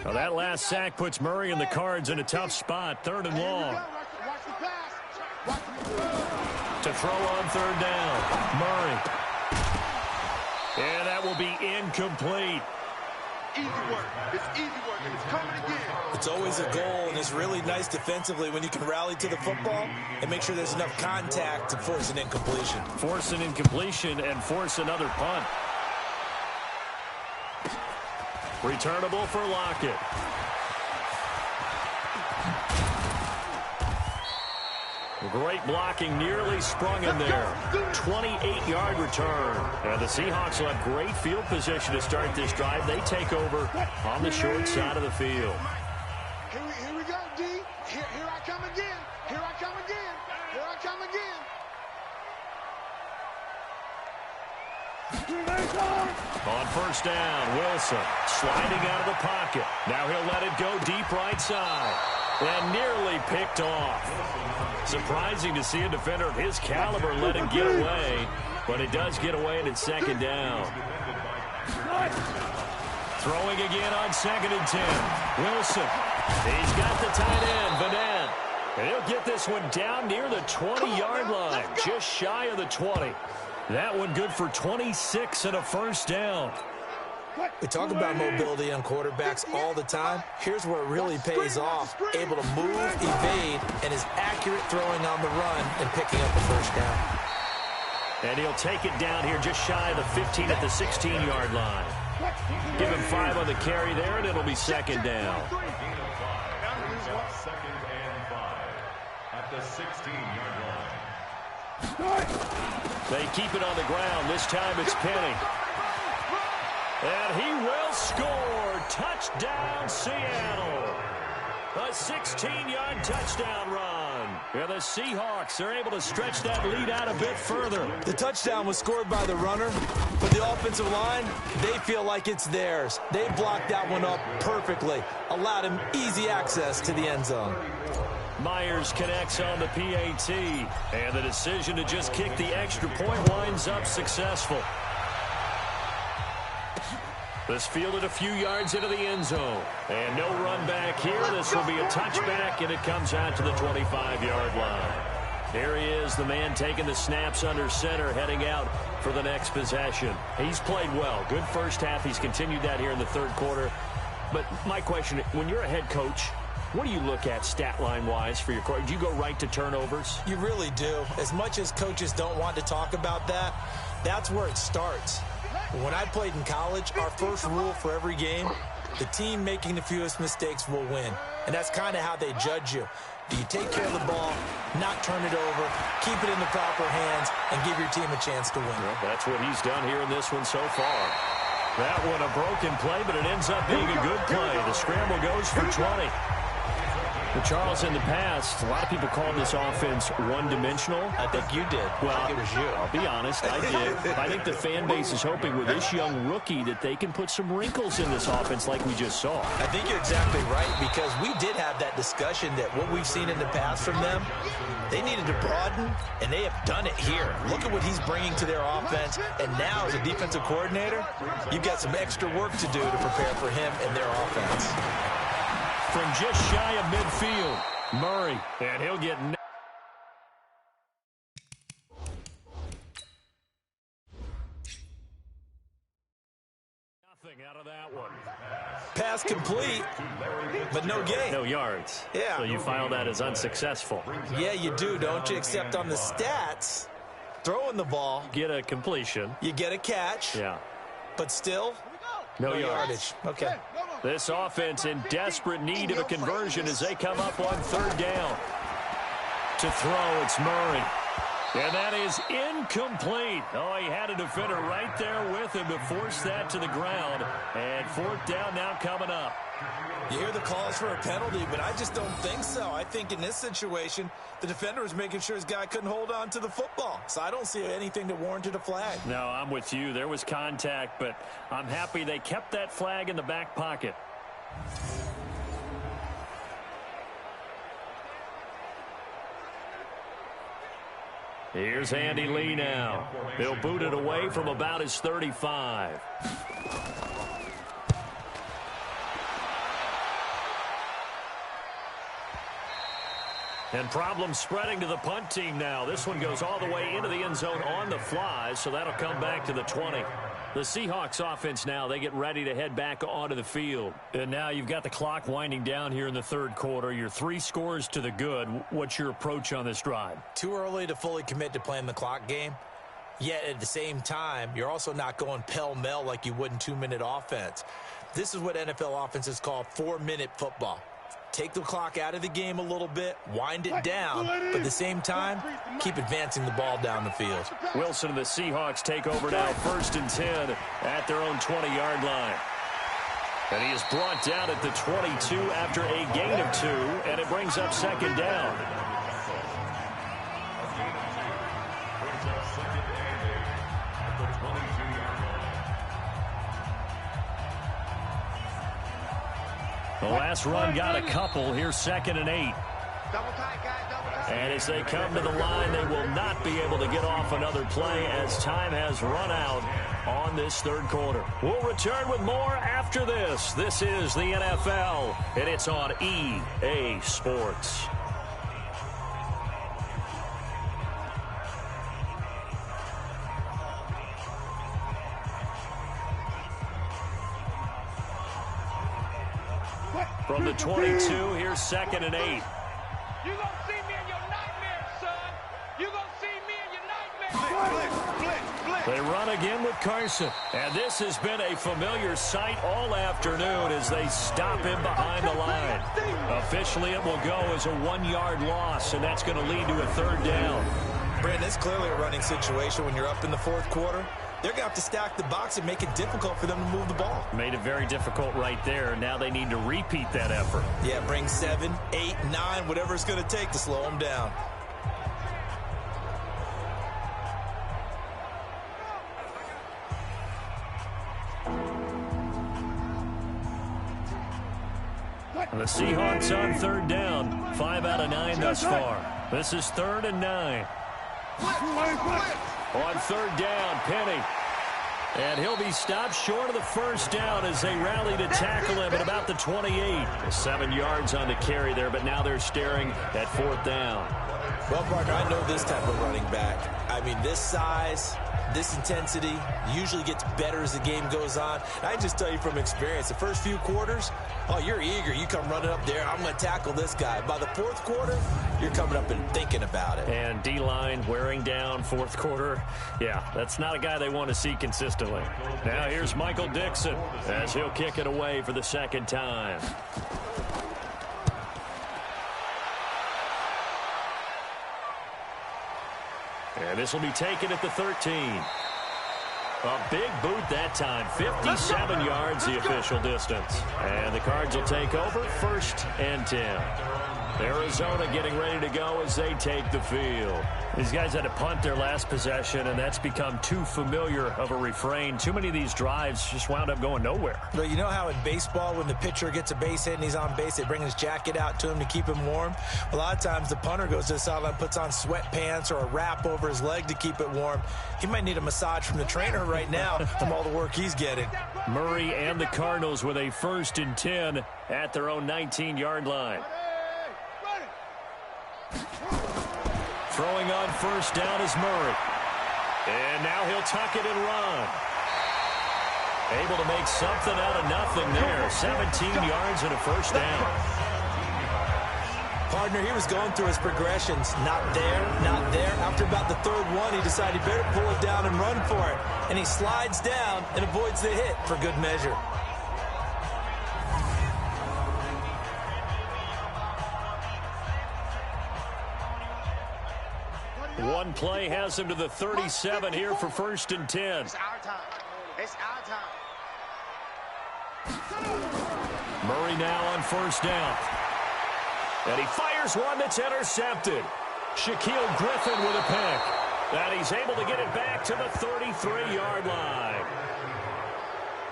Well, that last sack puts Murray and the Cards in a tough spot. 3rd and long. To throw on 3rd down. Murray. And that will be incomplete. Easy work. It's easy work, and it's coming again. It's always a goal, and it's really nice defensively when you can rally to the football and make sure there's enough contact to force an incompletion. Force an incompletion and force another punt. Returnable for Lockett. Great blocking, nearly sprung in there. 28-yard return. And the Seahawks will have great field position to start this drive. They take over on the short side of the field. Here we go, D. Here I come again. Here I come again. Here I come again. On 1st down, Wilson sliding out of the pocket. Now he'll let it go deep right side. And nearly picked off. Surprising to see a defender of his caliber let him get away, but it does get away and it's 2nd down. Throwing again on 2nd and 10. Wilson. He's got the tight end, Vanette. And he'll get this one down near the 20-yard line, just shy of the 20. That one good for 26 and a 1st down. We talk about mobility on quarterbacks all the time. Here's where it really pays off. Able to move, evade, and is accurate throwing on the run and picking up the 1st down. And he'll take it down here just shy of the 15 at the 16-yard line. Give him 5 on the carry there, and it'll be 2nd down. 2nd and 5 at the 16-yard line. They keep it on the ground. This time it's Penny. And he will score. Touchdown, Seattle. A 16-yard touchdown run. And the Seahawks are able to stretch that lead out a bit further. The touchdown was scored by the runner, but the offensive line, they feel like it's theirs. They blocked that one up perfectly. Allowed him easy access to the end zone. Myers connects on the PAT. And the decision to just kick the extra point winds up successful. This fielded a few yards into the end zone. And no run back here. This will be a touchback, and it comes out to the 25-yard line. Here he is, the man taking the snaps under center, heading out for the next possession. He's played well. Good first half. He's continued that here in the third quarter. But my question, when you're a head coach, what do you look at stat line-wise for your quarterback? Do you go right to turnovers? You really do. As much as coaches don't want to talk about that, that's where it starts. When I played in college, our first rule for every game, the team making the fewest mistakes will win. And that's kind of how they judge you. Do you take care of the ball, not turn it over, keep it in the proper hands, and give your team a chance to win? Well, that's what he's done here in this one so far. That one a broken play, but it ends up being a good play. The scramble goes for 20. Well, Charles, in the past, a lot of people called this offense one-dimensional. I think you did. Well, I think it was you. I'll be honest, I did. I think the fan base is hoping with this young rookie that they can put some wrinkles in this offense like we just saw. I think you're exactly right, because we did have that discussion that what we've seen in the past from them, they needed to broaden, and they have done it here. Look at what he's bringing to their offense, and now as a defensive coordinator, you've got some extra work to do to prepare for him and their offense. From just shy of midfield, Murray, and he'll get nothing out of that one. Pass complete, but no gain. No yards. Yeah. So you file that as unsuccessful. Yeah, you do, don't you? Except on the stats, throwing the ball, Get a completion. you get a catch, Yeah. but still, No no yardage. yardage. Okay. This offense in desperate need of a conversion as they come up on third down. To throw, it's Murray. And that is incomplete. Oh, he had a defender right there with him to force that to the ground. And fourth down now coming up. You hear the calls for a penalty, but I just don't think so. I think in this situation, the defender was making sure his guy couldn't hold on to the football. So I don't see anything that warranted a flag. No, I'm with you. There was contact, but I'm happy they kept that flag in the back pocket. Here's Andy Lee now. He'll boot it away from about his 35. And problems spreading to the punt team now. This one goes all the way into the end zone on the fly, so that'll come back to the 20. The Seahawks offense now, they get ready to head back onto the field. And now you've got the clock winding down here in the third quarter. You're 3 scores to the good. What's your approach on this drive? Too early to fully commit to playing the clock game. Yet at the same time, you're also not going pell-mell like you would in 2-minute offense. This is what NFL offenses call 4-minute football. Take the clock out of the game a little bit, wind it down, but at the same time, keep advancing the ball down the field. Wilson and the Seahawks take over now, 1st and 10 at their own 20-yard line. And he is brought down at the 22 after a gain of 2, and it brings up 2nd down. The last run got a couple. Here's 2nd and 8. And as they come to the line, they will not be able to get off another play as time has run out on this third quarter. We'll return with more after this. This is the NFL, and it's on EA Sports. From the 22, here's 2nd and 8. You gonna see me in your nightmares, son. You gonna see me in your nightmares. They run again with Carson. And this has been a familiar sight all afternoon as they stop him behind the line. Officially, it will go as a 1-yard loss, and that's going to lead to a 3rd down. Brandon, it's clearly a running situation when you're up in the 4th quarter. They're going to have to stack the box and make it difficult for them to move the ball. Made it very difficult right there. Now they need to repeat that effort. Yeah, bring 7, 8, 9, whatever it's going to take to slow them down. The Seahawks on 3rd down. 5 out of 9 thus far. This is 3rd and 9. On 3rd down, Penny. And he'll be stopped short of the first down as they rally to tackle him at about the 28. 7 yards on the carry there, but now they're staring at 4th down. Well, partner, I know this type of running back. I mean, this size, this intensity usually gets better as the game goes on. And I just tell you from experience, the first few quarters, oh, you're eager. You come running up there, I'm going to tackle this guy. By the 4th quarter, you're coming up and thinking about it. And D-line wearing down 4th quarter. Yeah, that's not a guy they want to see consistently. Now here's Michael Dixon as he'll kick it away for the 2nd time. And this will be taken at the 13. A big boot that time. 57 yards the official distance. And the Cards will take over 1st and 10. Arizona getting ready to go as they take the field. These guys had to punt their last possession, and that's become too familiar of a refrain. Too many of these drives just wound up going nowhere. But you know how in baseball, when the pitcher gets a base hit and he's on base, they bring his jacket out to him to keep him warm? A lot of times the punter goes to the sideline, puts on sweatpants or a wrap over his leg to keep it warm. He might need a massage from the trainer right now from all the work he's getting. Murray and the Cardinals with a 1st and 10 at their own 19-yard line. Throwing on 1st down is Murray. And now he'll tuck it and run. Able to make something out of nothing there. 17 yards and a 1st down. Partner, he was going through his progressions. Not there, not there. After about the 3rd one, he decided he better pull it down and run for it. And he slides down and avoids the hit for good measure. One play has him to the 37 here for 1st and 10. It's our time. It's our time. Murray now on 1st down. And he fires one that's intercepted. Shaquille Griffin with a pick. And he's able to get it back to the 33-yard line.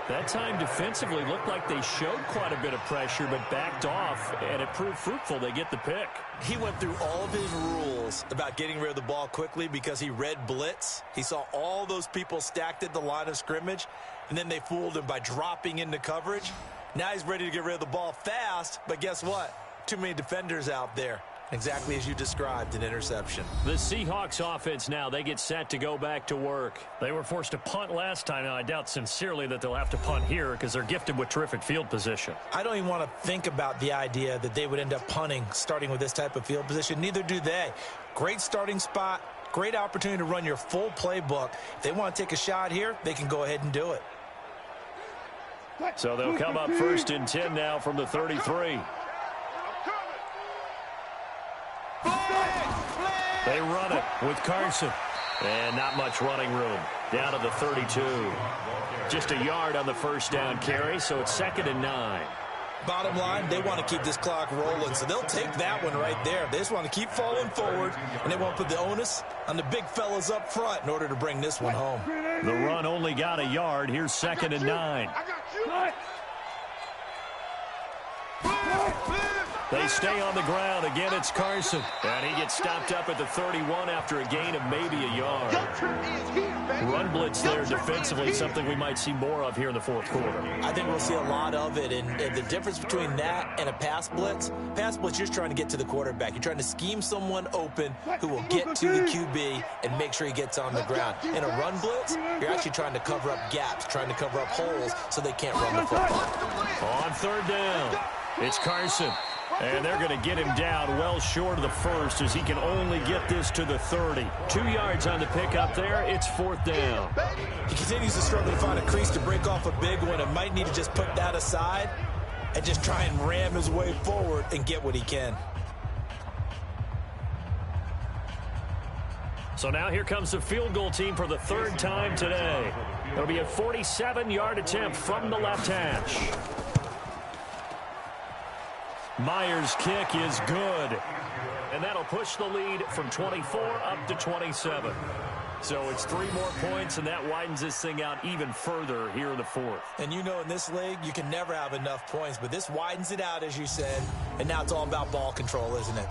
That time defensively looked like they showed quite a bit of pressure but backed off, and it proved fruitful. They get the pick. He went through all of his rules about getting rid of the ball quickly because he read blitz. He saw all those people stacked at the line of scrimmage, and then they fooled him by dropping into coverage. Now he's ready to get rid of the ball fast, but guess what? Too many defenders out there. Exactly as you described, an interception. The Seahawks offense now, they get set to go back to work. They were forced to punt last time. Now, I doubt sincerely that they'll have to punt here because they're gifted with terrific field position. I don't even want to think about the idea that they would end up punting starting with this type of field position. Neither do they. Great starting spot, great opportunity to run your full playbook. If they want to take a shot here, they can go ahead and do it. So they'll come up 1st and 10 now from the 33. They run it with Carson. And not much running room. Down to the 32. Just a yard on the 1st down carry, so it's 2nd and 9. Bottom line, they want to keep this clock rolling, so they'll take that one right there. They just want to keep falling forward, and they want to put the onus on the big fellas up front in order to bring this one home. The run only got a yard. Here's 2nd and 9. They stay on the ground. Again, it's Carson. And he gets stopped up at the 31 after a gain of maybe a yard. Run blitz there defensively, something we might see more of here in the 4th quarter. I think we'll see a lot of it. And the difference between that and a pass blitz, you're just trying to get to the quarterback. You're trying to scheme someone open who will get to the QB and make sure he gets on the ground. In a run blitz, you're actually trying to cover up gaps, trying to cover up holes so they can't run the football. On 3rd down, it's Carson. And they're going to get him down well short of the 1st as he can only get this to the 30. 2 yards on the pickup there. It's 4th down. He continues to struggle to find a crease to break off a big one and might need to just put that aside and just try and ram his way forward and get what he can. So now here comes the field goal team for the 3rd time today. It'll be a 47-yard attempt from the left hash. Myers' kick is good. And that'll push the lead from 24 up to 27. So it's 3 more points, and that widens this thing out even further here in the 4th. And you know in this league, you can never have enough points, but this widens it out, as you said. And now it's all about ball control, isn't it?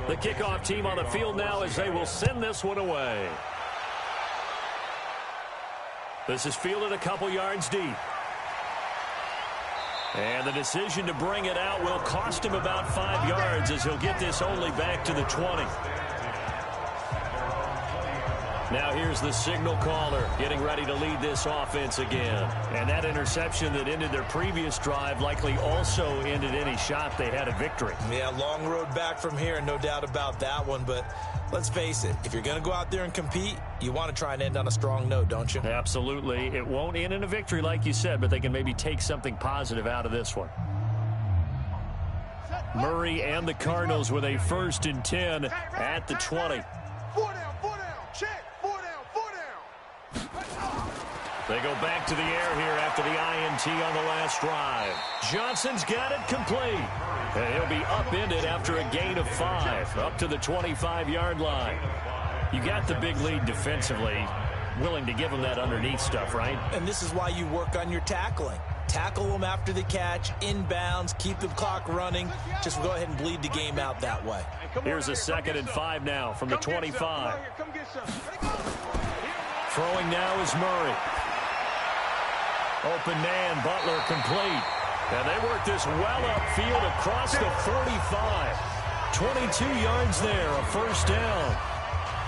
The kickoff team on the field now as they will send this one away. This is fielded a couple yards deep. And the decision to bring it out will cost him about 5 yards as he'll get this only back to the 20. Now here's the signal caller getting ready to lead this offense again. And that interception that ended their previous drive likely also ended any shot they had at victory. Yeah, long road back from here, no doubt about that one. But let's face it, if you're going to go out there and compete, you want to try and end on a strong note, don't you? Absolutely. It won't end in a victory like you said, but they can maybe take something positive out of this one. Murray and the Cardinals with a 1st and 10 at the 20. 4 down, check, 4 down. They go back to the air here after the INT on the last drive. Johnson's got it complete. And he'll be upended after a gain of 5, up to the 25-yard line. You got the big lead defensively, willing to give them that underneath stuff, right? And this is why you work on your tackling. Tackle them after the catch, inbounds, keep the clock running. Just go ahead and bleed the game out that way. Here's a 2nd and 5 now from the 25. Throwing now is Murray. Open man, Butler complete. And they work this well upfield across the 45. 22 yards there, a 1st down.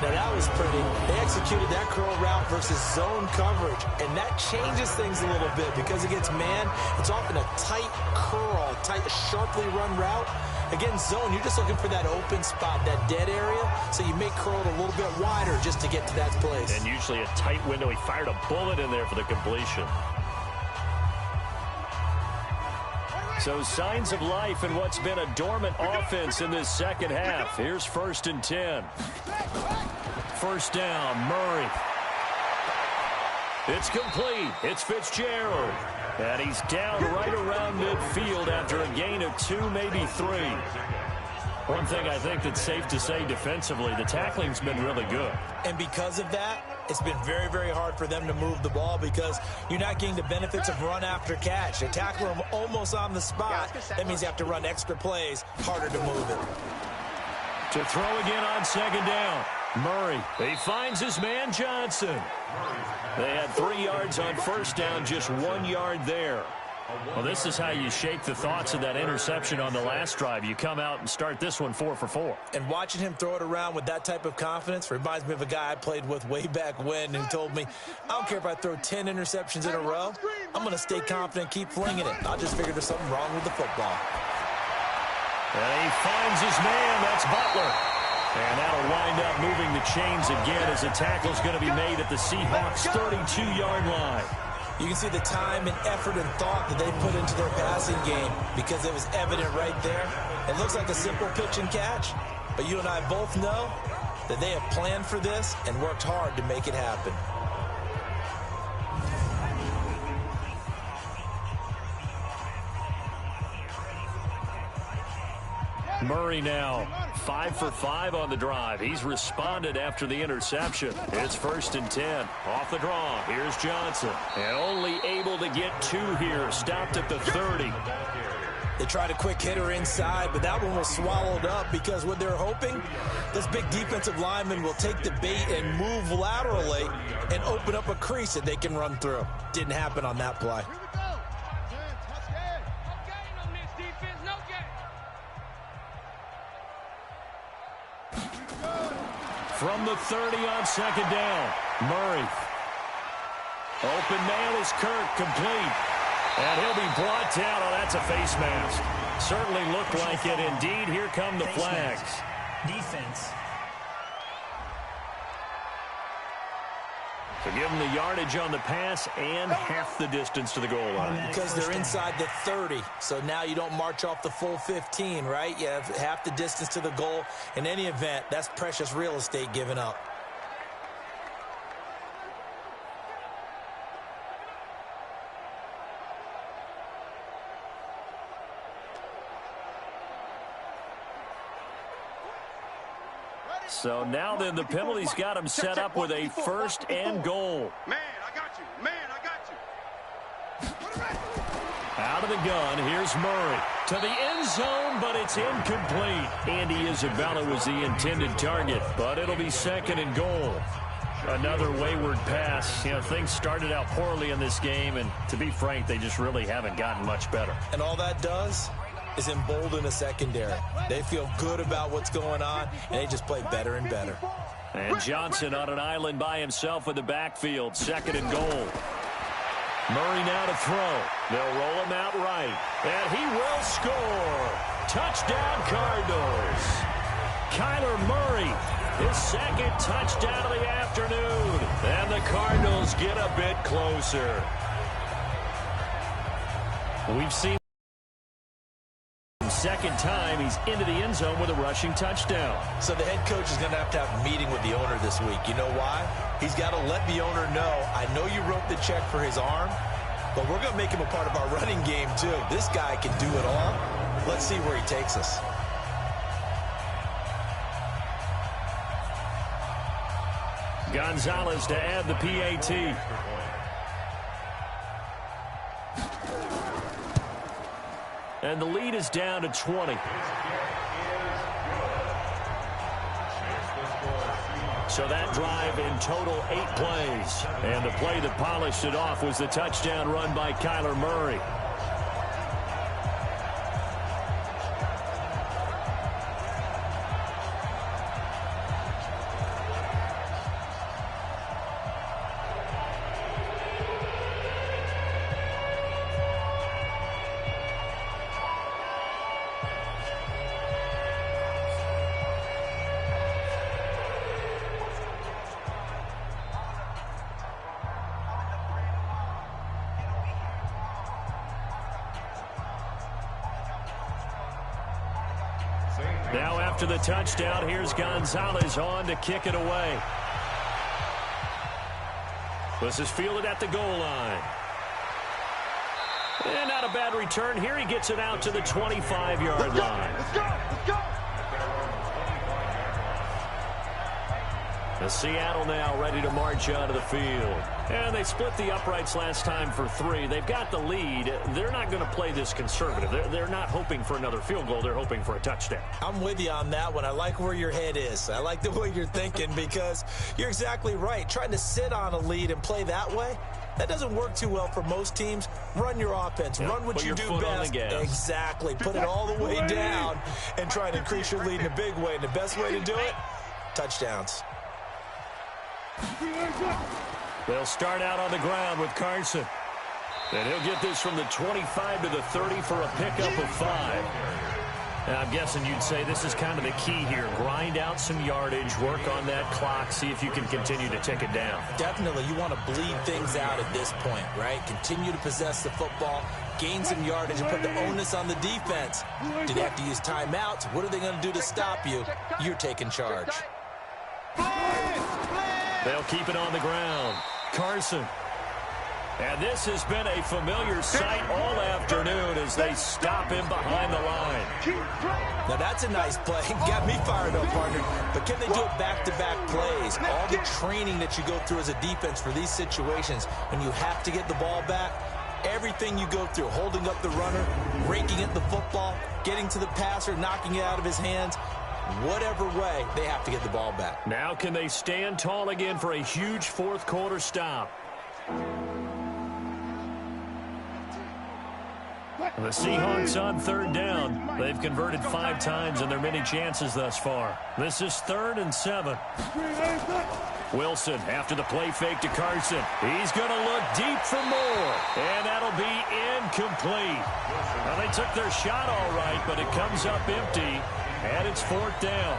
Now that was pretty. They executed that curl route versus zone coverage, and that changes things a little bit because against man, it's often a tight curl, tight, sharply run route. Against zone, you're just looking for that open spot, that dead area, so you make curl a little bit wider just to get to that place. And usually a tight window. He fired a bullet in there for the completion. So signs of life in what's been a dormant offense in this second half. Here's 1st and 10. 1st down, Murray. It's complete. It's Fitzgerald. And he's down right around midfield after a gain of 2, maybe 3. One thing I think that's safe to say defensively, the tackling's been really good. And because of that, it's been very, very hard for them to move the ball because you're not getting the benefits of run after catch. They tackle them almost on the spot. That means you have to run extra plays, harder to move it. To throw again on 2nd down. Murray, he finds his man Johnson. They had 3 yards on 1st down, just 1 yard there. Well, this is how you shake the thoughts of that interception on the last drive. You come out and start this one 4 for 4. And watching him throw it around with that type of confidence reminds me of a guy I played with way back when who told me, I don't care if I throw 10 interceptions in a row. I'm going to stay confident, keep flinging it. I just figured there's something wrong with the football. And he finds his man. That's Butler. And that'll wind up moving the chains again as the tackle's going to be made at the Seahawks' 32-yard line. You can see the time and effort and thought that they put into their passing game because it was evident right there. It looks like a simple pitch and catch, but you and I both know that they have planned for this and worked hard to make it happen. Murray now 5 for 5 on the drive. He's responded after the interception. It's 1st and 10. Off the draw. Here's Johnson. And only able to get 2 here. Stopped at the 30. They tried a quick hitter inside, but that one was swallowed up because what they're hoping, this big defensive lineman will take the bait and move laterally and open up a crease that they can run through. Didn't happen on that play. From the 30 on 2nd down, Murray. Open man is Kirk, complete. And he'll be brought down. Oh, that's a face mask. Certainly looked like it. Indeed, here come the flags. Defense. So give them the yardage on the pass and half the distance to the goal line. Because they're inside the 30, so now you don't march off the full 15, right? You have half the distance to the goal. In any event, that's precious real estate given up. So now then the penalty's got him set up with a 1st and goal. Man, I got you. Man, I got you. Out of the gun, here's Murray. To the end zone, but it's incomplete. Andy Isabella was the intended target, but it'll be second and goal. Another wayward pass. You know, things started out poorly in this game, and to be frank, they just really haven't gotten much better. And all that does is embolden a secondary. They feel good about what's going on, and they just play better and better. And Johnson on an island by himself in the backfield. Second and goal. Murray now to throw. They'll roll him out right. And he will score. Touchdown, Cardinals. Kyler Murray, his second touchdown of the afternoon. And the Cardinals get a bit closer. We've seen second time he's into the end zone with a rushing touchdown. So the head coach is going to have a meeting with the owner this week. You know why? He's got to let the owner know, I know you wrote the check for his arm, but we're going to make him a part of our running game too. This guy can do it all. Let's see where he takes us. Gonzalez to add the PAT. And the lead is down to 20. So that drive in total 8 plays. And the play that polished it off was the touchdown run by Kyler Murray. Now after the touchdown, here's Gonzalez on to kick it away. This is fielded at the goal line. And not a bad return here. He gets it out to the 25-yard line. Let's go! Let's go! The Seattle now ready to march onto the field. And they split the uprights last time for 3. They've got the lead. They're not going to play this conservative. They're not hoping for another field goal. They're hoping for a touchdown. I'm with you on that one. I like where your head is. I like the way you're thinking because you're exactly right. Trying to sit on a lead and play that way, that doesn't work too well for most teams. Run your offense. Yep, run what you do best. Exactly. Put it all the way down and try to increase your lead in a big way. And the best way to do it, touchdowns. They'll start out on the ground with Carson. And he'll get this from the 25 to the 30 for a pickup of 5. And I'm guessing you'd say this is kind of the key here. Grind out some yardage, work on that clock, see if you can continue to tick it down. Definitely. You want to bleed things out at this point, right? Continue to possess the football, gain some yardage, and put the onus on the defense. Do they have to use timeouts? What are they going to do to stop you? You're taking charge. They'll keep it on the ground. Carson. And this has been a familiar sight all afternoon as they stop him behind the line. Now that's a nice play. Got me fired up, partner. But can they do it back-to-back plays? All the training that you go through as a defense for these situations, when you have to get the ball back, everything you go through, holding up the runner, raking at the football, getting to the passer, knocking it out of his hands, whatever way, they have to get the ball back. Now can they stand tall again for a huge fourth quarter stop? The Seahawks on third down. They've converted 5 times in their many chances thus far. This is 3rd and 7. Wilson after the play fake to Carson. He's going to look deep for more. And that'll be incomplete. Well, they took their shot all right, but it comes up empty. And it's 4th down.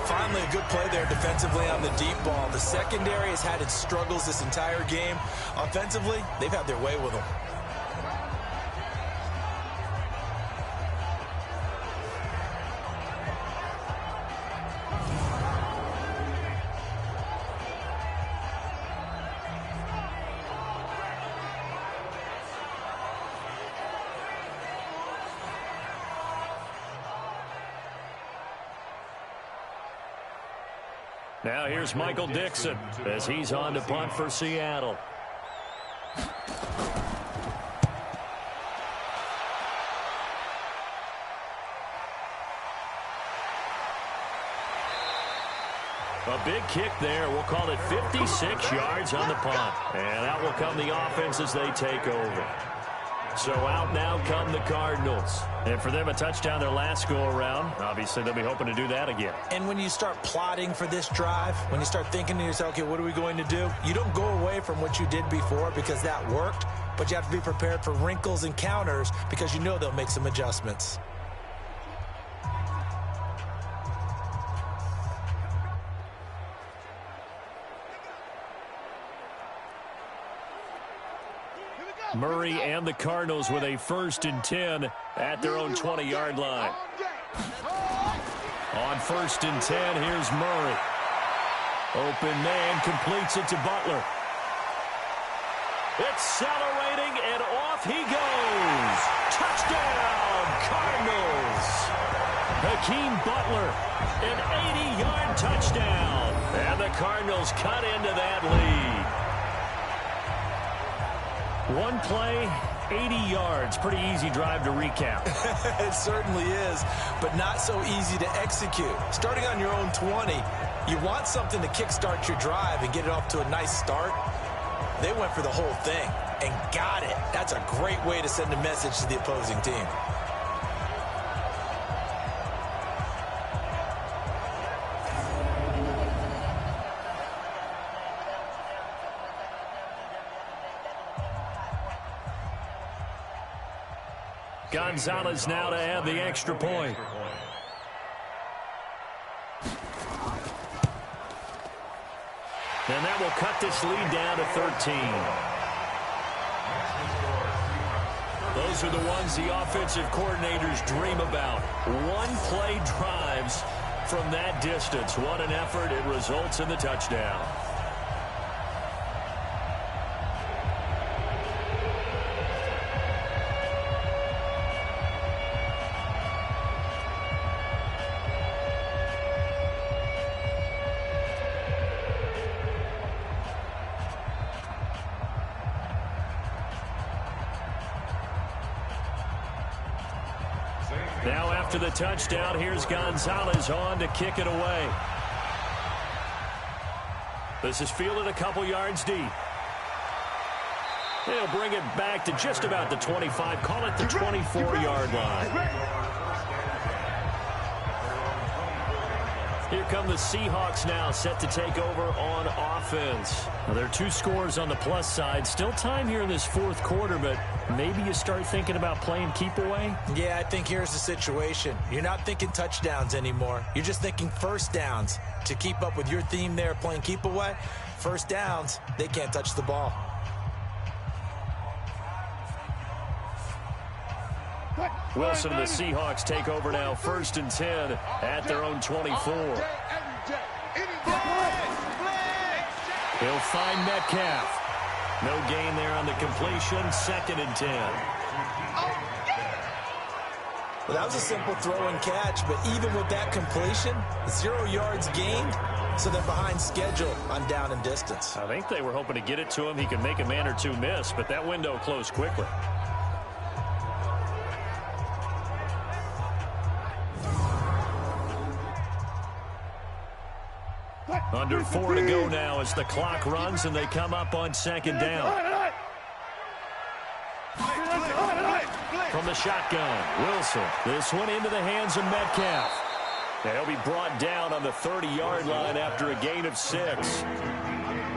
Finally, a good play there defensively on the deep ball. The secondary has had its struggles this entire game. Offensively, they've had their way with them. Now here's Michael Dixon as he's on to punt for Seattle. A big kick there. We'll call it 56 yards on the punt. And out will come the offense as they take over. So out now come the Cardinals. And for them, a touchdown their last go-around. Obviously, they'll be hoping to do that again. And when you start plotting for this drive, when you start thinking to yourself, okay, what are we going to do? You don't go away from what you did before because that worked, but you have to be prepared for wrinkles and counters because you know they'll make some adjustments. Murray and the Cardinals with a 1st and 10 at their own 20-yard line. On 1st and 10, here's Murray. Open man, completes it to Butler. Accelerating, and off he goes. Touchdown, Cardinals. Hakeem Butler, an 80-yard touchdown. And the Cardinals cut into that lead. One play, 80 yards. Pretty easy drive to recap. It certainly is, but not so easy to execute. Starting on your own 20, you want something to kickstart your drive and get it off to a nice start. They went for the whole thing and got it. That's a great way to send a message to the opposing team. Gonzalez now to have the extra point. And that will cut this lead down to 13. Those are the ones the offensive coordinators dream about. One-play drives from that distance. What an effort. It results in the touchdown. Now after the touchdown, here's Gonzalez on to kick it away. This is fielded a couple yards deep. They'll bring it back to just about the 25. Call it the 24-yard line. Here come the Seahawks now, set to take over on offense. Now, there are 2 scores on the plus side. Still time here in this 4th quarter, but maybe you start thinking about playing keep away? Yeah, I think here's the situation. You're not thinking touchdowns anymore. You're just thinking first downs. To keep up with your theme there, playing keep away, first downs, they can't touch the ball. Wilson and the Seahawks take over now, 1st and 10 at their own 24. He'll find Metcalf. No gain there on the completion, 2nd and 10. Well, that was a simple throw and catch, but even with that completion, 0 yards gained, so they're behind schedule on down and distance. I think they were hoping to get it to him. He could make a man or two miss, but that window closed quickly. Under 4 to go now as the clock runs and they come up on 2nd down. From the shotgun, Wilson. This one into the hands of Metcalf. And he'll be brought down on the 30-yard line after a gain of 6.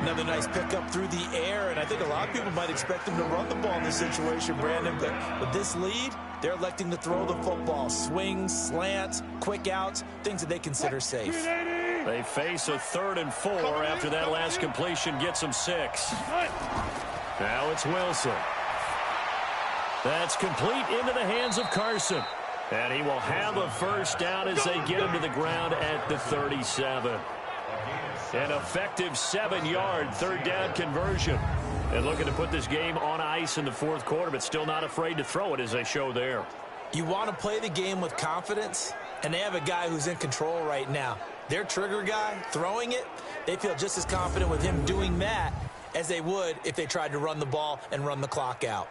Another nice pickup through the air, and I think a lot of people might expect them to run the ball in this situation, Brandon. But with this lead, they're electing to throw the football. Swings, slants, quick outs, things that they consider safe. They face a 3rd and 4 after that last completion gets them 6. Now it's Wilson. That's complete into the hands of Carson. And he will have a first down as they get him to the ground at the 37. An effective 7-yard 3rd down conversion. And looking to put this game on ice in the 4th quarter, but still not afraid to throw it as they show there. You want to play the game with confidence, and they have a guy who's in control right now. Their trigger guy throwing it, they feel just as confident with him doing that as they would if they tried to run the ball and run the clock out.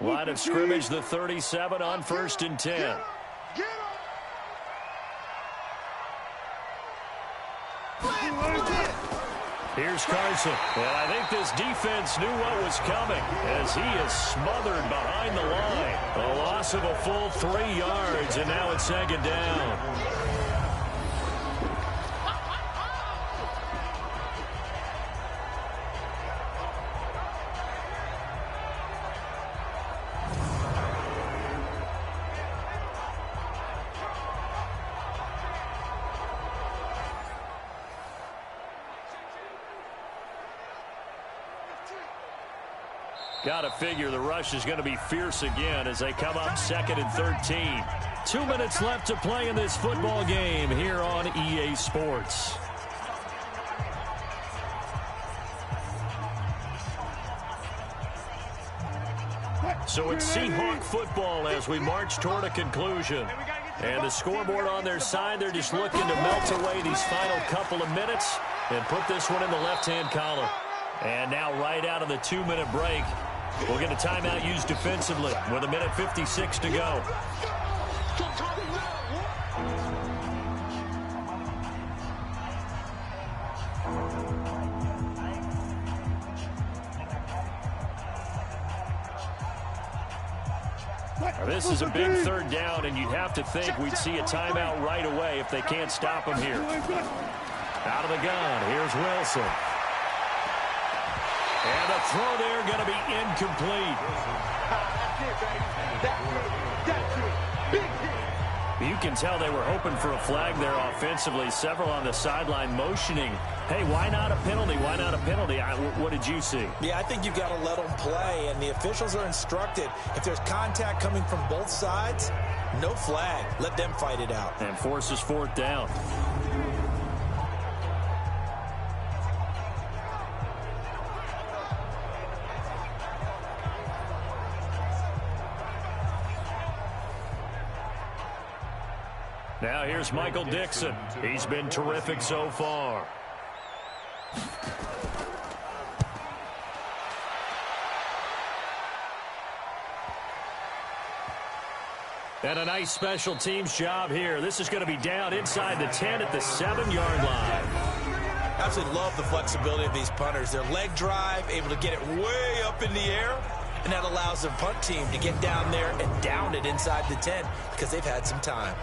Line of scrimmage, the 37 on 1st and 10. Here's Carson. And I think this defense knew what was coming as he is smothered behind the line. A loss of a full 3 yards, and now it's second down. Got to figure the rush is going to be fierce again as they come up 2nd and 13. 2 minutes left to play in this football game here on EA Sports. So it's Seahawk football as we march toward a conclusion. And the scoreboard on their side, they're just looking to melt away these final couple of minutes and put this one in the left-hand column. And now right out of the 2-minute break, we'll get a timeout used defensively with 1:56 to go. Now, this is a big 3rd down, and you'd have to think we'd see a timeout right away if they can't stop him here. Out of the gun, here's Wilson. And the throw there going to be incomplete. You can tell they were hoping for a flag there offensively. Several on the sideline motioning, hey, why not a penalty? Why not a penalty? What did you see? Yeah, I think you've got to let them play, and the officials are instructed. If there's contact coming from both sides, no flag. Let them fight it out. And forces 4th down. Now here's Michael Dixon. He's been terrific so far. And a nice special teams job here. This is going to be down inside the 10 at the 7-yard line. Absolutely love the flexibility of these punters. Their leg drive, able to get it way up in the air, and that allows their punt team to get down there and down it inside the 10 because they've had some time.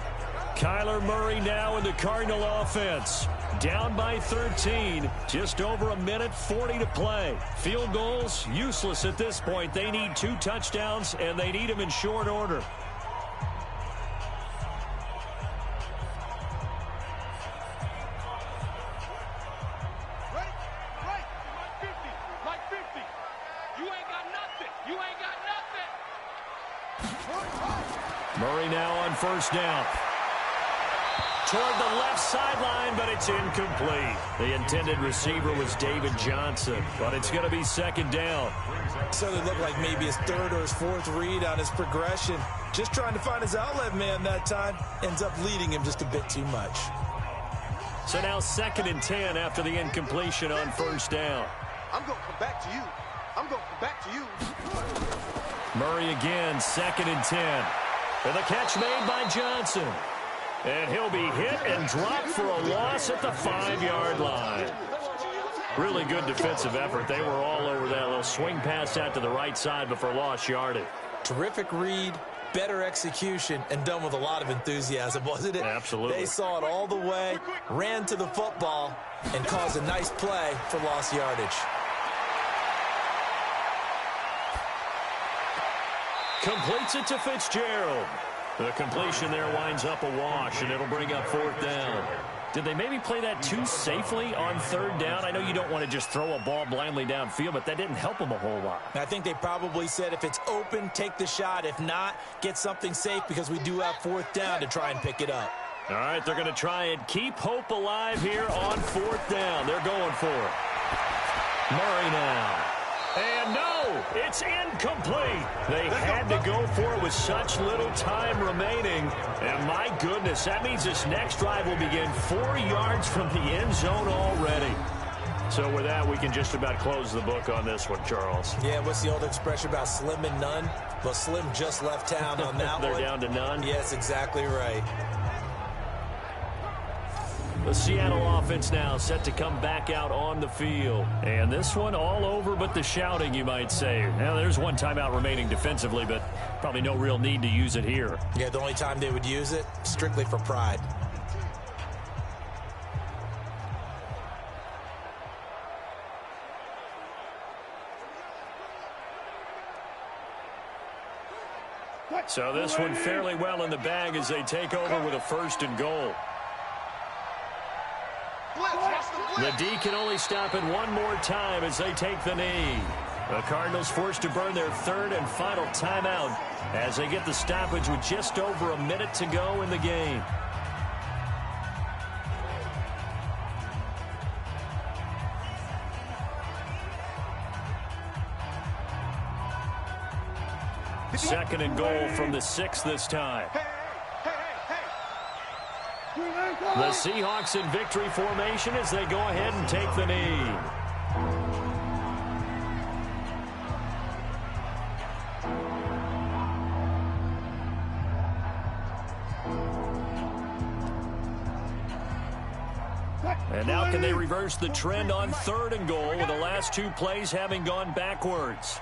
Kyler Murray now in the Cardinal offense. Down by 13. Just over 1:40 to play. Field goals, useless at this point. They need 2 touchdowns, and they need them in short order. Murray now on 1st down. Toward the left sideline, but it's incomplete. The intended receiver was David Johnson, but it's going to be 2nd down. So it looked like maybe his 3rd or his 4th read on his progression. Just trying to find his outlet man that time. Ends up leading him just a bit too much. So now 2nd and 10 after the incompletion on 1st down. I'm going to come back to you. I'm going to come back to you. Murray again, 2nd and 10. And the catch made by Johnson. And he'll be hit and dropped for a loss at the 5-yard line. Really good defensive effort. They were all over that little swing pass out to the right side before lost yardage. Terrific read, better execution, and done with a lot of enthusiasm, wasn't it? Absolutely. They saw it all the way, ran to the football, and caused a nice play for lost yardage. Completes it to Fitzgerald. The completion there winds up a wash, and it'll bring up 4th down. Did they maybe play that too safely on 3rd down? I know you don't want to just throw a ball blindly downfield, but that didn't help them a whole lot. I think they probably said if it's open, take the shot. If not, get something safe because we do have 4th down to try and pick it up. All right, they're going to try and keep hope alive here on 4th down. They're going for it. Murray now. And no, it's incomplete. They had to go for it with such little time remaining. And my goodness, that means this next drive will begin 4 yards from the end zone already. So with that, we can just about close the book on this one, Charles. Yeah, what's the old expression about slim and none? Well, Slim just left town on that They're one. down to none? Yes, exactly right. The Seattle offense now set to come back out on the field. And this one all over but the shouting, you might say. Now, there's one timeout remaining defensively, but probably no real need to use it here. Yeah, the only time they would use it, strictly for pride. So this one fairly well in the bag as they take over with a 1st and goal. The D can only stop it one more time as they take the knee. The Cardinals forced to burn their 3rd and final timeout as they get the stoppage with just over a minute to go in the game. Second and goal from the 6 this time. The Seahawks in victory formation as they go ahead and take the knee. And now can they reverse the trend on 3rd and goal with the last 2 plays having gone backwards?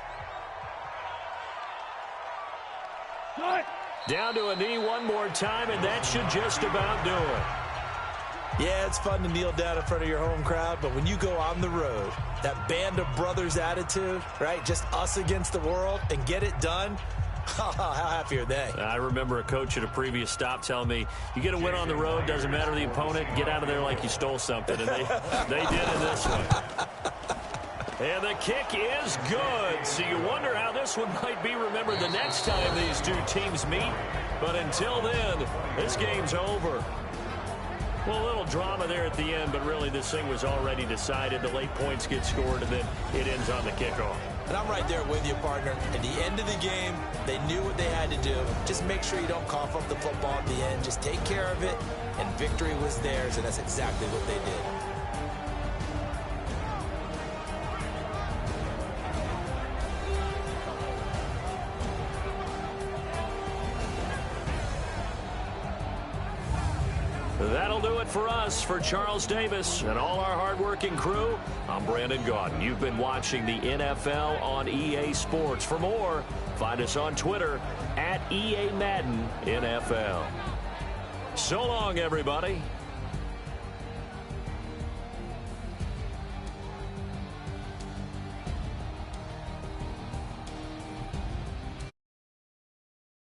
Down to a knee one more time, and that should just about do it. Yeah, it's fun to kneel down in front of your home crowd, but when you go on the road, that band of brothers attitude, right, just us against the world, and get it done, how happy are they? I remember a coach at a previous stop telling me, you get a win on the road, doesn't matter the opponent, get out of there like you stole something, and they did in this one. And the kick is good. So you wonder how this one might be remembered the next time these two teams meet. But until then, this game's over. Well, a little drama there at the end, but really this thing was already decided. The late points get scored, and then it ends on the kickoff. And I'm right there with you, partner. At the end of the game, they knew what they had to do. Just make sure you don't cough up the football at the end. Just take care of it, and victory was theirs, and that's exactly what they did. That'll do it for us. For Charles Davis and all our hardworking crew, I'm Brandon Gaudin. You've been watching the NFL on EA Sports. For more, find us on Twitter @EA Madden NFL. So long, everybody.